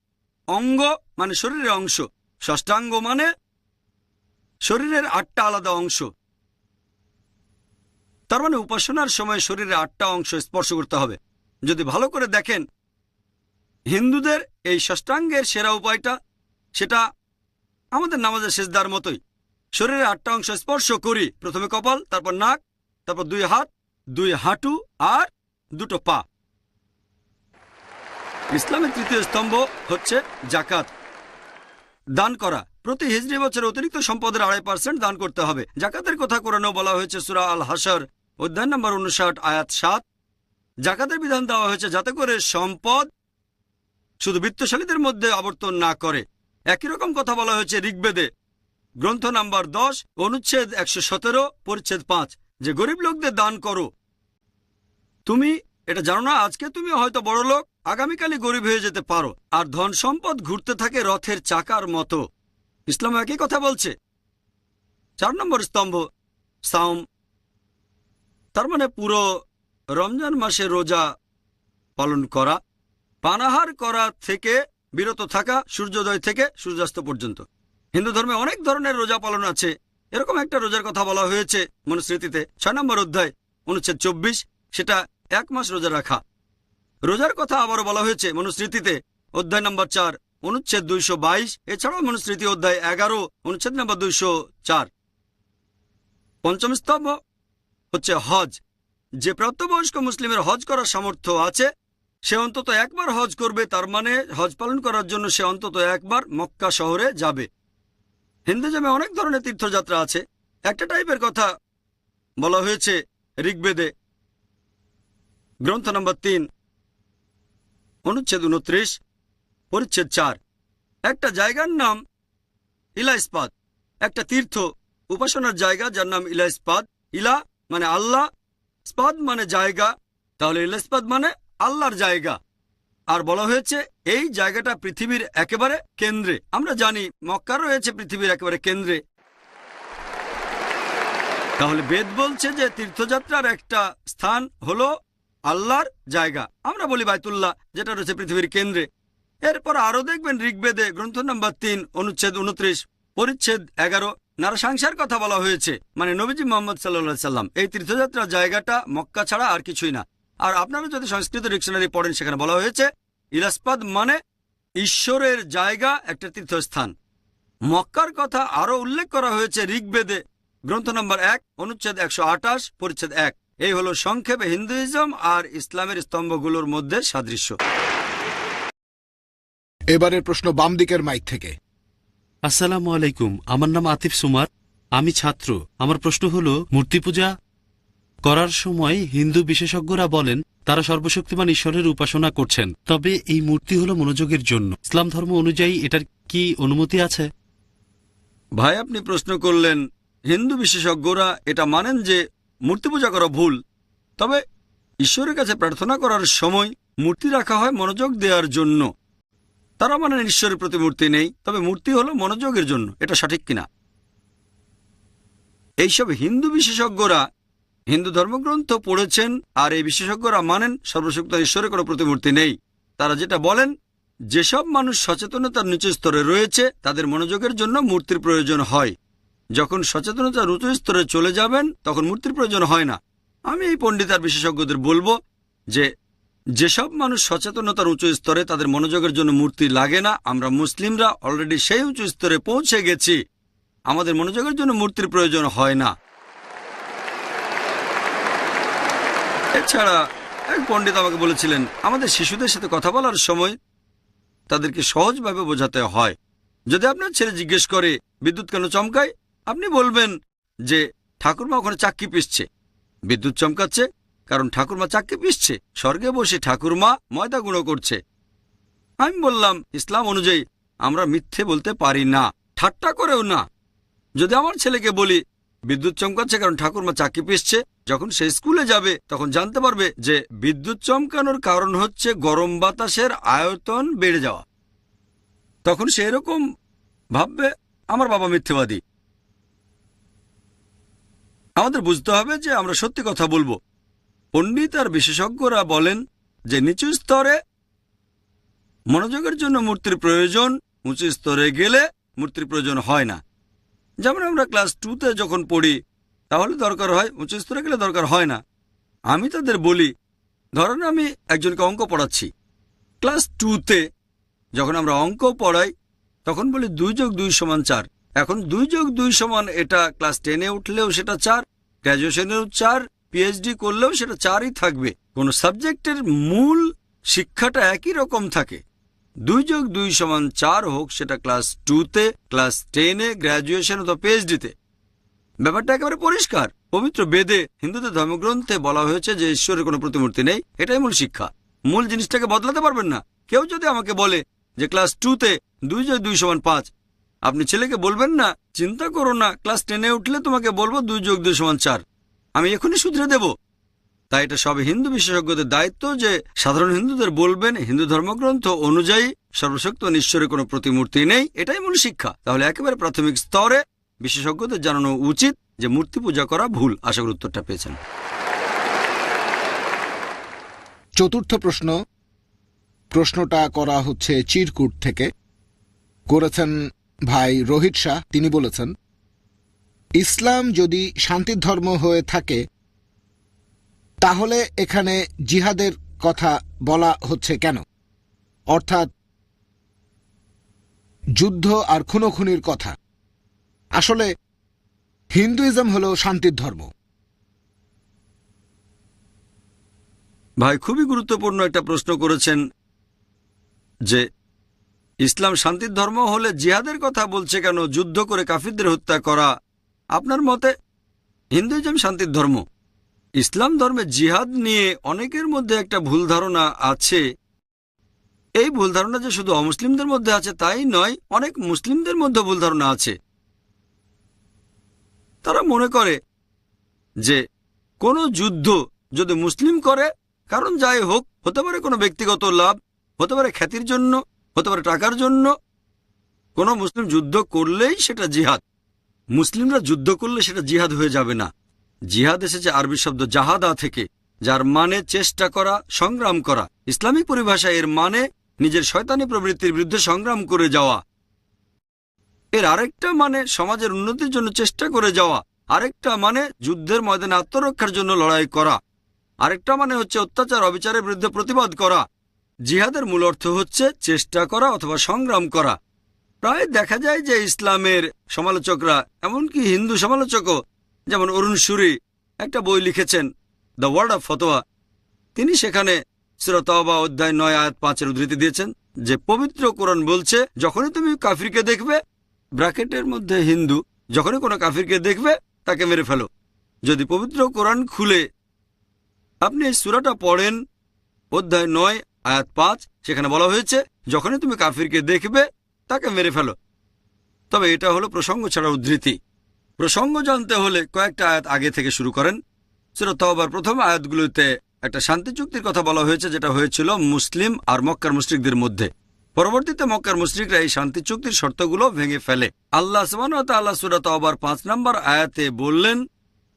অঙ্গ মানে শরীরের অংশ। ষষ্ঠাঙ্গ মানে শরীরের 8টা আলাদা অংশ। তার মানে উপাসনার সময় শরীরের 8টা অংশ স্পর্শ করতে হবে। যদি ভালো করে দেখেন, হিন্দুদের এই ষষ্ঠাঙ্গের সেরা উপায়টা সেটা আমাদের নামাজের সিজদার মতোই। শরীরের 8টা অংশ স্পর্শ করি। প্রথমে কপাল, তারপর নাক, তারপর 2 হাত, 2 হাঁটু আর 2টো পা। ইসলামের তৃতীয় স্তম্ভ হচ্ছে যাকাত, দান করা। প্রতি হিজরি বছর অতিরিক্ত সম্পদের 2.5% দান করতে হবে। যাকাতের কথা কোরআনেও বলা হয়েছে সূরা আল হাশর অধ্যায় নম্বর 59 আয়াত 7। যাকাতের বিধান দেওয়া হয়েছে যাতে করে সম্পদ শুধু বিত্তশালীদের মধ্যে আবর্তন না করে। একই রকম কথা বলা হয়েছে ঋগ্বেদে গ্রন্থ নাম্বার 10 অনুচ্ছেদ 117 পরিচ্ছেদ 5, যে গরিব লোকদের দান করো। তুমি এটা জানো না, আজকে তুমি হয়তো বড় লোক, আগামীকালই গরিব হয়ে যেতে পারো। আর ধন সম্পদ ঘুরতে থাকে রথের চাকার মতো। ইসলাম একই কথা বলছে। 4 নম্বর স্তম্ভ সাওম, তার মানে পুরো রমজান মাসে রোজা পালন করা, পানাহার করা থেকে বিরত থাকা সূর্যোদয় থেকে সূর্যাস্ত পর্যন্ত। হিন্দু ধর্মে অনেক ধরনের রোজা পালন আছে। এরকম একটা রোজার কথা বলা হয়েছে মনুস্মৃতিতে 6 নম্বর অধ্যায় অনুচ্ছেদ 24, সেটা 1 মাস রোজা রাখা। রোজার কথা আবারও বলা হয়েছে মনুস্মৃতিতে অধ্যায় নম্বর 4 অনুচ্ছেদ 222, এছাড়াও মনুস্মৃতি অধ্যায় 11 অনুচ্ছেদ নম্বর 204। পঞ্চম স্তম্ভ হচ্ছে হজ। যে প্রাপ্তবয়স্ক মুসলিমের হজ করার সামর্থ্য আছে সে অন্তত একবার হজ করবে। তার মানে হজ পালন করার জন্য সে অন্তত একবার মক্কা শহরে যাবে। হিন্দুজমে অনেক ধরনের তীর্থযাত্রা আছে। একটা টাইপের কথা বলা হয়েছে ঋগ্বেদে গ্রন্থ নম্বর 3 অনুচ্ছেদ 29 পরিচ্ছেদ 4। একটা জায়গার নাম ইলাইসপাদ, একটা তীর্থ উপাসনার জায়গা যার নাম ইলাইসপাদ। ইলা মানে আল্লাহ, স্পাদ মানে জায়গা, তাহলে ইলাইসপাদ মানে আল্লাহর জায়গা। আর বলা হয়েছে এই জায়গাটা পৃথিবীর একেবারে কেন্দ্রে। আমরা জানি মক্কা রয়েছে পৃথিবীর একেবারে কেন্দ্রে। তাহলে বেদ বলছে যে তীর্থযাত্রার একটা স্থান হলো আল্লাহর জায়গা। আমরা বলি বাইতুল্লাহ, যেটা রয়েছে পৃথিবীর কেন্দ্রে। এরপর আরো দেখবেন ঋগ্বেদে গ্রন্থ নম্বর 3 অনুচ্ছেদ 29 পরিচ্ছেদ 11 নারসাংসার কথা বলা হয়েছে, মানে নবীজি মুহাম্মদ সাল্লাল্লাহু আলাইহি সাল্লাম। এই তীর্থযাত্রার জায়গাটা মক্কা ছাড়া আর কিছুই না। আর আপনারা যদি সংস্কৃত ডিকশনারি পড়েন সেখানে বলা হয়েছে ইলাসপাদ মানে ঈশ্বরের জায়গা, একটা তীর্থস্থান। মক্কার কথা আরো উল্লেখ করা হয়েছে ঋগ্বেদে গ্রন্থ নম্বর 1 অনুচ্ছেদ 128 পরিচ্ছেদ 1। এই হলো সংক্ষেপে হিন্দুইজম আর ইসলামের স্তম্ভগুলোর মধ্যে সাদৃশ্য। এবারের প্রশ্ন বাম দিকের মাইক থেকে। আসসালামু আলাইকুম, আমার নাম আতিফ সুমার, আমি ছাত্র। আমার প্রশ্ন হলো, মূর্তি পূজা করার সময় হিন্দু বিশেষজ্ঞরা বলেন তারা সর্বশক্তিমান ঈশ্বরের উপাসনা করছেন, তবে এই মূর্তি হলো মনোযোগের জন্য। ইসলাম ধর্ম অনুযায়ী এটার কি অনুমতি আছে? ভাই, আপনি প্রশ্ন করলেন, হিন্দু বিশেষজ্ঞরা এটা মানেন যে মূর্তি পূজা করা ভুল, তবে ঈশ্বরের কাছে প্রার্থনা করার সময় মূর্তি রাখা হয় মনোযোগ দেওয়ার জন্য। তারা মানেন ঈশ্বরের প্রতি মূর্তি নেই, তবে মূর্তি হলো মনোযোগের জন্য। এটা সঠিক কিনা? এইসব হিন্দু বিশেষজ্ঞরা হিন্দু ধর্মগ্রন্থ পড়েছেন, আর এই বিশেষজ্ঞরা মানেন সর্বশক্ত ঈশ্বরের কোনো প্রতিমূর্তি নেই। তারা যেটা বলেন, যেসব মানুষ সচেতনতার নিচু স্তরে রয়েছে তাদের মনোযোগের জন্য মূর্তির প্রয়োজন হয়। যখন সচেতনতার উঁচু স্তরে চলে যাবেন তখন মূর্তির প্রয়োজন হয় না। আমি এই পণ্ডিত আর বিশেষজ্ঞদের বলবো যে যেসব মানুষ সচেতনতার উঁচু স্তরে তাদের মনোযোগের জন্য মূর্তি লাগে না, আমরা মুসলিমরা অলরেডি সেই উঁচু স্তরে পৌঁছে গেছি, আমাদের মনোযোগের জন্য মূর্তির প্রয়োজন হয় না। এছাড়া এক পণ্ডিত আমাকে বলেছিলেন, আমাদের শিশুদের সাথে কথা বলার সময় তাদেরকে সহজভাবে বোঝাতে হয়। যদি আপনার ছেলে জিজ্ঞেস করে বিদ্যুৎ কেন চমকায়, আপনি বলবেন যে ঠাকুরমা ওখানে চাক্কি পিষছে, বিদ্যুৎ চমকাচ্ছে কারণ ঠাকুরমা চাক্কি পিষছে, স্বর্গে বসে ঠাকুরমা ময়দা গুঁড়ো করছে। আমি বললাম, ইসলাম অনুযায়ী আমরা মিথ্যে বলতে পারি না, ঠাট্টা করেও না। যদি আমার ছেলেকে বলি বিদ্যুৎ চমকাচ্ছে কারণ ঠাকুরমা চাক্কি পিষছে, যখন সে স্কুলে যাবে তখন জানতে পারবে যে বিদ্যুৎ চমকানোর কারণ হচ্ছে গরম বাতাসের আয়তন বেড়ে যাওয়া। তখন সে এরকম ভাববে আমার বাবা মিথ্যেবাদী। আমাদের বুঝতে হবে যে আমরা সত্যি কথা বলবো। পণ্ডিত আর বিশেষজ্ঞরা বলেন যে নিচু স্তরে মনোযোগের জন্য মূর্তির প্রয়োজন, উঁচু স্তরে গেলে মূর্তির প্রয়োজন হয় না। যেমন আমরা ক্লাস 2তে যখন পড়ি তাহলে দরকার হয়, উঁচু স্তরে গেলে দরকার হয় না। আমি তাদের বলি, ধরেন আমি একজনকে অঙ্ক পড়াচ্ছি, ক্লাস 2তে যখন আমরা অঙ্ক পড়াই তখন বলি 2 যোগ 2 সমান 4। এখন 2 যোগ 2 সমান এটা ক্লাস 10-এ উঠলেও সেটা 4, গ্র্যাজুয়েশনেও 4, পিএইচডি করলেও সেটা 4ই থাকবে। কোন সাবজেক্টের মূল শিক্ষাটা একই রকম থাকে। 2 যোগ 2 সমান 4 হোক সেটা ক্লাস 2তে, ক্লাস 10-এ, গ্র্যাজুয়েশন অথবা পিএইচডিতে। ব্যাপারটা একেবারে পরিষ্কার। পবিত্র বেদে, হিন্দুদের ধর্মগ্রন্থে বলা হয়েছে যে ঈশ্বরের কোনো প্রতিমূর্তি নেই। এটাই মূল শিক্ষা। মূল জিনিসটাকে বদলাতে পারবেন না। কেউ যদি আমাকে বলে যে ক্লাস 2তে 2 যোগ 2 সমান 5, আপনি ছেলেকে বলবেন না চিন্তা করো না, ক্লাস 10-এ উঠলে তোমাকে বলবো 2 যোগ 2 সমান 4, আমি এখনই শুধরে দেব। তাই এটা সব হিন্দু বিশেষজ্ঞদের দায়িত্ব যে সাধারণ হিন্দুদের বলবেন হিন্দু ধর্মগ্রন্থ অনুযায়ী সর্বশক্ত ঈশ্বরের কোনো প্রতিমূর্তি নেই। এটাই মূল শিক্ষা। তাহলে একেবারে প্রাথমিক স্তরে বিশেষজ্ঞদের জানানো উচিত যে মূর্তি পূজা করা ভুল। আশা করি উত্তরটা পেয়েছেন। চতুর্থ প্রশ্নটা করা হচ্ছে চিরকুট থেকে, করেছেন ভাই রোহিত শাহ। তিনি বলেছেন, ইসলাম যদি শান্তির ধর্ম হয়ে থাকে তাহলে এখানে জিহাদের কথা বলা হচ্ছে কেন? অর্থাৎ যুদ্ধ আর খুনোখুনির কথা। আসলে হিন্দুইজম হল শান্তির ধর্ম। ভাই খুবই গুরুত্বপূর্ণ একটা প্রশ্ন করেছেন যে ইসলাম শান্তির ধর্ম হলে জিহাদের কথা বলছে কেন, যুদ্ধ করে কাফিরদের হত্যা করা। আপনার মতে হিন্দুইজম শান্তির ধর্ম। ইসলাম ধর্মে জিহাদ নিয়ে অনেকের মধ্যে একটা ভুল ধারণা আছে। এই ভুল ধারণা যে শুধু অমুসলিমদের মধ্যে আছে তাই নয়, অনেক মুসলিমদের মধ্যে ভুল ধারণা আছে। তারা মনে করে যে কোনো যুদ্ধ যদি মুসলিম করে, কারণ যাই হোক, হতে পারে কোনো ব্যক্তিগত লাভ, হতে পারে খ্যাতির জন্য, হতে পারে টাকার জন্য, কোনো মুসলিম যুদ্ধ করলেই সেটা জিহাদ। মুসলিমরা যুদ্ধ করলে সেটা জিহাদ হয়ে যাবে না। জিহাদ এসেছে আরবি শব্দ জাহাদা থেকে, যার মানে চেষ্টা করা, সংগ্রাম করা। ইসলামিক পরিভাষায় এর মানে নিজের শয়তানি প্রবৃত্তির বিরুদ্ধে সংগ্রাম করে যাওয়া। এর আরেকটা মানে সমাজের উন্নতির জন্য চেষ্টা করে যাওয়া, আরেকটা মানে যুদ্ধের ময়দানে আত্মরক্ষার জন্য লড়াই করা, আরেকটা মানে হচ্ছে অত্যাচার অবিচারের বিরুদ্ধে প্রতিবাদ করা। জিহাদের মূল অর্থ হচ্ছে চেষ্টা করা অথবা সংগ্রাম করা। প্রায় দেখা যায় যে ইসলামের সমালোচকরা, এমনকি হিন্দু সমালোচকও, যেমন অরুণ সুরি একটা বই লিখেছেন দ্য ওয়ার্ড অফ ফতোয়া, তিনি সেখানে সূরা তাওবা অধ্যায় 9 আয়াত 5-এর উদ্ধৃতি দিয়েছেন যে পবিত্র কোরআন বলছে যখনই তুমি কাফিরকে দেখবে, ব্র্যাকেটের মধ্যে হিন্দু, যখনই কোনো কাফিরকে দেখবে তাকে মেরে ফেলো। যদি পবিত্র কোরআন খুলে আপনি এই সূরাটা পড়েন, অধ্যায় 9 আয়াত 5, সেখানে বলা হয়েছে যখনই তুমি কাফিরকে দেখবে তাকে মেরে ফেলো। তবে এটা হলো প্রসঙ্গ ছাড়া উদ্ধৃতি। প্রসঙ্গ জানতে হলে কয়েকটা আয়াত আগে থেকে শুরু করেন। সূরা তাওবার প্রথম আয়াতগুলোতে একটা শান্তি চুক্তির কথা বলা হয়েছে, যেটা হয়েছিল মুসলিম আর মক্কার মুশরিকদের মধ্যে। পরবর্তীতে মক্কার মুশরিকরা এই শান্তি চুক্তির শর্তগুলো ভেঙে ফেলে। আল্লাহ সুবহানাহু ওয়া তাআলা সূরা তাওবার ৫ নম্বর আয়াতে বললেন,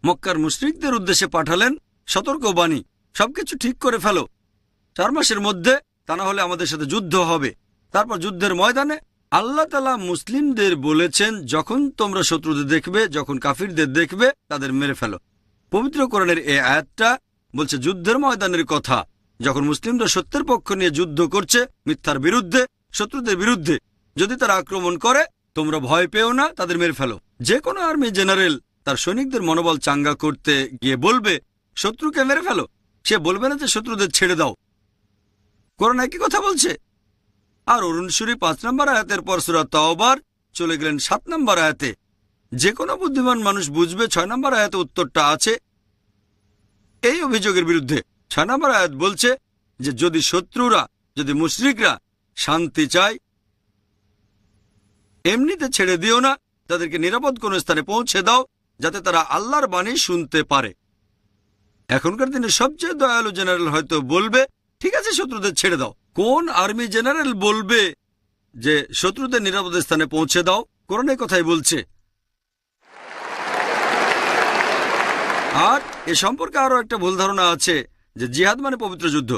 মক্কার মুশরিকদের উদ্দেশ্যে পাঠালেন সতর্কবাণী, সবকিছু ঠিক করে ফেলো ৪ মাসের মধ্যে, তা না হলে আমাদের সাথে যুদ্ধ হবে। তারপর যুদ্ধের ময়দানে আল্লাহ তাআলা মুসলিমদের বলেছেন, যখন তোমরা শত্রুদের দেখবে, যখন কাফিরদের দেখবে, তাদের মেরে ফেলো। পবিত্র কোরআনের এই আয়াতটা বলছে যুদ্ধের ময়দানের কথা, যখন মুসলিমরা সত্যের পক্ষ নিয়ে যুদ্ধ করছে মিথ্যার বিরুদ্ধে, শত্রুদের বিরুদ্ধে। যদি তারা আক্রমণ করে, তোমরা ভয় পেও না, তাদের মেরে ফেলো। যে কোনো আর্মি জেনারেল তার সৈনিকদের মনোবল চাঙ্গা করতে গিয়ে বলবে শত্রুকে মেরে ফেলো, সে বলবে না যে শত্রুদের ছেড়ে দাও। কোরআন একই কথা বলছে। আর অরুণ সুরি ৫ নম্বর আয়াতের পর সূরা তাওবার চলে গেলেন ৭ নম্বর আয়াতে। যে কোনো বুদ্ধিমান মানুষ বুঝবে ৬ নম্বর আয়াতে উত্তরটা আছে এই অভিযোগের বিরুদ্ধে। ৬ নম্বর আয়াত বলছে যে যদি শত্রুরা, যদি মুশরিকরা শান্তি চায়, এমনিতে ছেড়ে দিও না, তাদেরকে নিরাপদ কোনো স্থানে পৌঁছে দাও, যাতে তারা আল্লাহর বাণী শুনতে পারে। এখনকার দিনে সবচেয়ে দয়ালু জেনারেল হয়তো বলবে ঠিক আছে শত্রুদের ছেড়ে দাও। কোন আর্মি জেনারেল বলবে যে শত্রুদের নিরাপদ স্থানে পৌঁছে দাও? কোরআনের কথাই বলছে। আর এ সম্পর্কে আরো একটা ভুল ধারণা আছে যে জিহাদ মানে পবিত্র যুদ্ধ।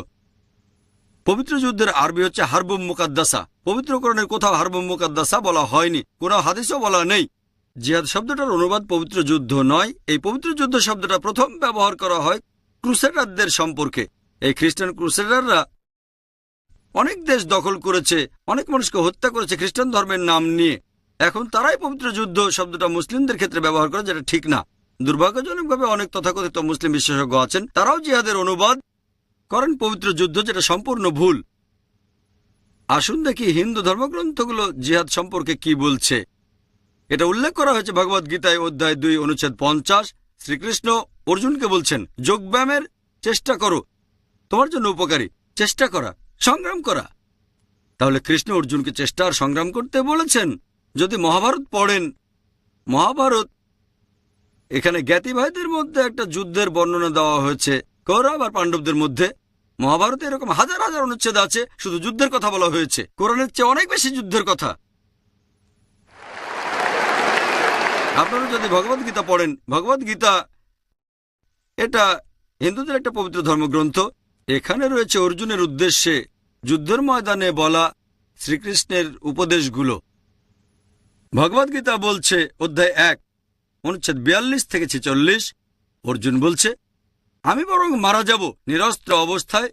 পবিত্র যুদ্ধের আরবি হচ্ছে হারবুম মুকাদ্দাসা। পবিত্র কোরআনের কোথাও হারবুম মুকাদ্দাসা বলা হয়নি, কোনো হাদিসও বলা নেই। জিহাদ শব্দটার অনুবাদ পবিত্র যুদ্ধ নয়। এই পবিত্র যুদ্ধ শব্দটা প্রথম ব্যবহার করা হয় ক্রুসেডারদের সম্পর্কে। এই খ্রিস্টান ক্রুসেডাররা অনেক দেশ দখল করেছে, অনেক মানুষকে হত্যা করেছে খ্রিস্টান ধর্মের নাম নিয়ে। এখন তারাই পবিত্র যুদ্ধ শব্দটা মুসলিমদের ক্ষেত্রে ব্যবহার করে, যেটা ঠিক না। দুর্ভাগ্যজনকভাবে অনেক তথাকথিত মুসলিম বিশেষজ্ঞ আছেন, তারাও জিহাদের অনুবাদ করেন পবিত্র যুদ্ধ, যেটা সম্পূর্ণ ভুল। আসুন দেখি হিন্দু ধর্মগ্রন্থগুলো জিহাদ সম্পর্কে কি বলছে। এটা উল্লেখ করা হয়েছে ভগবদ গীতায় অধ্যায় ২ অনুচ্ছেদ ৫০। শ্রীকৃষ্ণ অর্জুনকে বলছেন যোগব্যায়ামের চেষ্টা করো, তোমার জন্য উপকারী। চেষ্টা করা, সংগ্রাম করা। তাহলে কৃষ্ণ অর্জুনকে চেষ্টা আর সংগ্রাম করতে বলেছেন। যদি মহাভারত পড়েন, মহাভারত এখানে জ্ঞাতি ভাইদের মধ্যে একটা যুদ্ধের বর্ণনা দেওয়া হয়েছে, কৌরব আর পাণ্ডবদের মধ্যে। মহাভারতে এরকম হাজার হাজার অনুচ্ছেদ আছে, শুধু যুদ্ধের কথা বলা হয়েছে। কোরআনের চেয়ে অনেক বেশি যুদ্ধের কথা। আপনারা যদি ভগবদ গীতা পড়েন, ভগবদ গীতা এটা হিন্দুদের একটা পবিত্র ধর্মগ্রন্থ। এখানে রয়েছে অর্জুনের উদ্দেশ্যে যুদ্ধের ময়দানে বলা শ্রীকৃষ্ণের উপদেশগুলো। ভগবদ গীতা বলছে অধ্যায় ১ অনুচ্ছেদ ৪২ থেকে ৪৬, অর্জুন বলছে আমি বরং মারা যাব নিরস্ত্র অবস্থায়,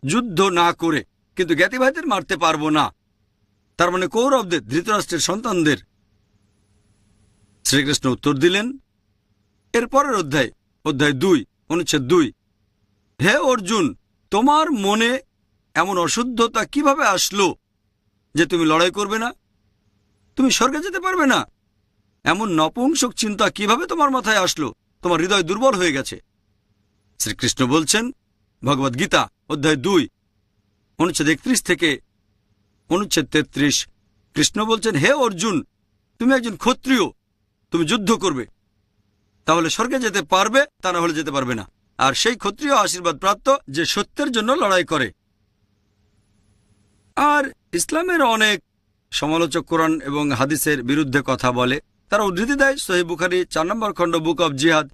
যুদ্ধ না করে, কিন্তু জ্ঞাতি ভাইদের মারতে পারবো না। তার মানে কৌরবদের, ধৃতরাষ্ট্রের সন্তানদের। শ্রীকৃষ্ণ উত্তর দিলেন এর পরের অধ্যায়, অধ্যায় ২ অনুচ্ছেদ ২, হে অর্জুন, তোমার মনে এমন অশুদ্ধতা কিভাবে আসলো যে তুমি লড়াই করবে না, তুমি স্বর্গে যেতে পারবে না? এমন নপুংসক চিন্তা কিভাবে তোমার মাথায় আসলো? তোমার হৃদয় দুর্বল হয়ে গেছে। শ্রীকৃষ্ণ বলছেন ভগবদ গীতা অধ্যায় ২ অনুচ্ছেদ ৩১ থেকে অনুচ্ছেদ ৩৩, কৃষ্ণ বলছেন হে অর্জুন, তুমি একজন ক্ষত্রিয়, তুমি যুদ্ধ করবে, তাহলে স্বর্গে যেতে পারবে, তা না হলে যেতে পারবে না। আর সেই ক্ষত্রিয় আশীর্বাদ প্রাপ্ত যে সত্যের জন্য লড়াই করে। আর ইসলামের অনেক সমালোচক কোরআন এবং হাদিসের বিরুদ্ধে কথা বলে। তারা উদ্ধৃতি দেয় সহিহ বুখারী ৪ নম্বর খণ্ড বুক অব জিহাদ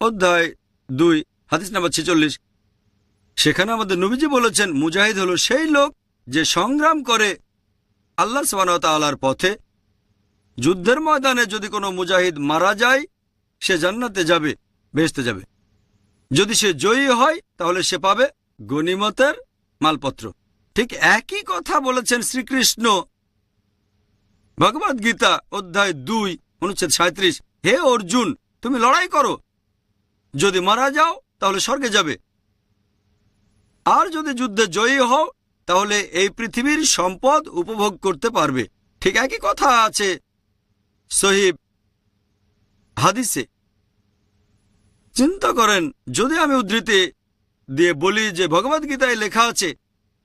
অধ্যায় ২ হাদিস নাম্বার ৪৬। সেখানে আমাদের নবীজি বলেছেন মুজাহিদ হলো সেই লোক যে সংগ্রাম করে আল্লাহ সুবহানাহু ওয়া তাআলার পথে। যুদ্ধের ময়দানে যদি কোনো মুজাহিদ মারা যায়, সে জান্নাতে যাবে, বেহেশতে যাবে। যদি সে জয়ী হয়, তাহলে সে পাবে গনিমতের মালপত্র। ঠিক একই কথা বলেছেন শ্রীকৃষ্ণ ভগবদ গীতা অধ্যায় ২ অনুচ্ছেদ ৩৭, হে অর্জুন, তুমি লড়াই করো, যদি মারা যাও তাহলে স্বর্গে যাবে, আর যদি যুদ্ধে জয়ী হও তাহলে এই পৃথিবীর সম্পদ উপভোগ করতে পারবে। ঠিক একই কথা আছে সহিহ হাদিসে। চিন্তা করেন, যদি আমি উদ্ধৃতি দিয়ে বলি যে ভগবদ গীতায় লেখা আছে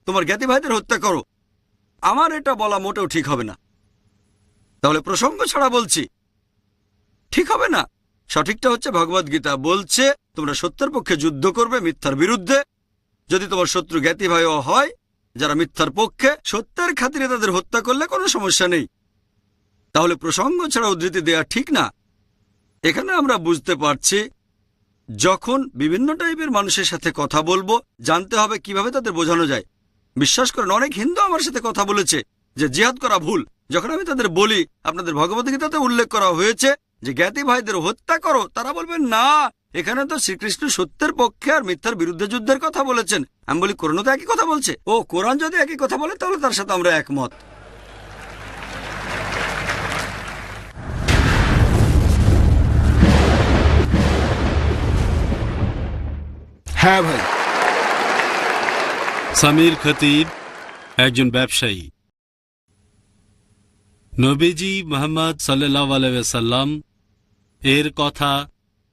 তোমার জ্ঞাতি ভাইদের হত্যা করো, আমার এটা বলা মোটেও ঠিক হবে না। তাহলে প্রসঙ্গ ছাড়া বলছি, ঠিক হবে না। সঠিকটা হচ্ছে ভগবদ গীতা বলছে তোমরা সত্যের পক্ষে যুদ্ধ করবে মিথ্যার বিরুদ্ধে। যদি তোমার শত্রু জ্ঞাতি ভাইও হয়, যারা মিথ্যার পক্ষে, সত্যের খাতিরে তাদের হত্যা করলে কোনো সমস্যা নেই। তাহলে প্রসঙ্গ ছাড়া উদ্ধৃতি দেয়া ঠিক না। এখানে আমরা বুঝতে পারছি যখন বিভিন্ন টাইপের মানুষের সাথে কথা বলবো, জানতে হবে কিভাবে তাদের বোঝানো যায়। বিশ্বাস করেন, অনেক হিন্দু আমার সাথে কথা বলেছে যে জিহাদ করা ভুল। যখন আমি তাদের বলি আপনাদের ভগবদ্গীতাতে উল্লেখ করা হয়েছে যে জ্ঞাতি ভাইদের হত্যা করো, তারা বলবেন না, এখানে তো শ্রীকৃষ্ণ সত্যের পক্ষে আর মিথ্যার বিরুদ্ধে যুদ্ধের কথা বলেছেন। আমি বলি কোরআনও তো একই কথা বলছে। ও, কোরআন যদি একই কথা বলে তাহলে তার সাথে আমরা একমত। হ্যাঁ ভাই। সামির খতিব একজন ব্যবসায়ী। নবীজি মুহাম্মদ সাল্লাল্লাহু আলাইহি ওয়াসাল্লাম এর কথা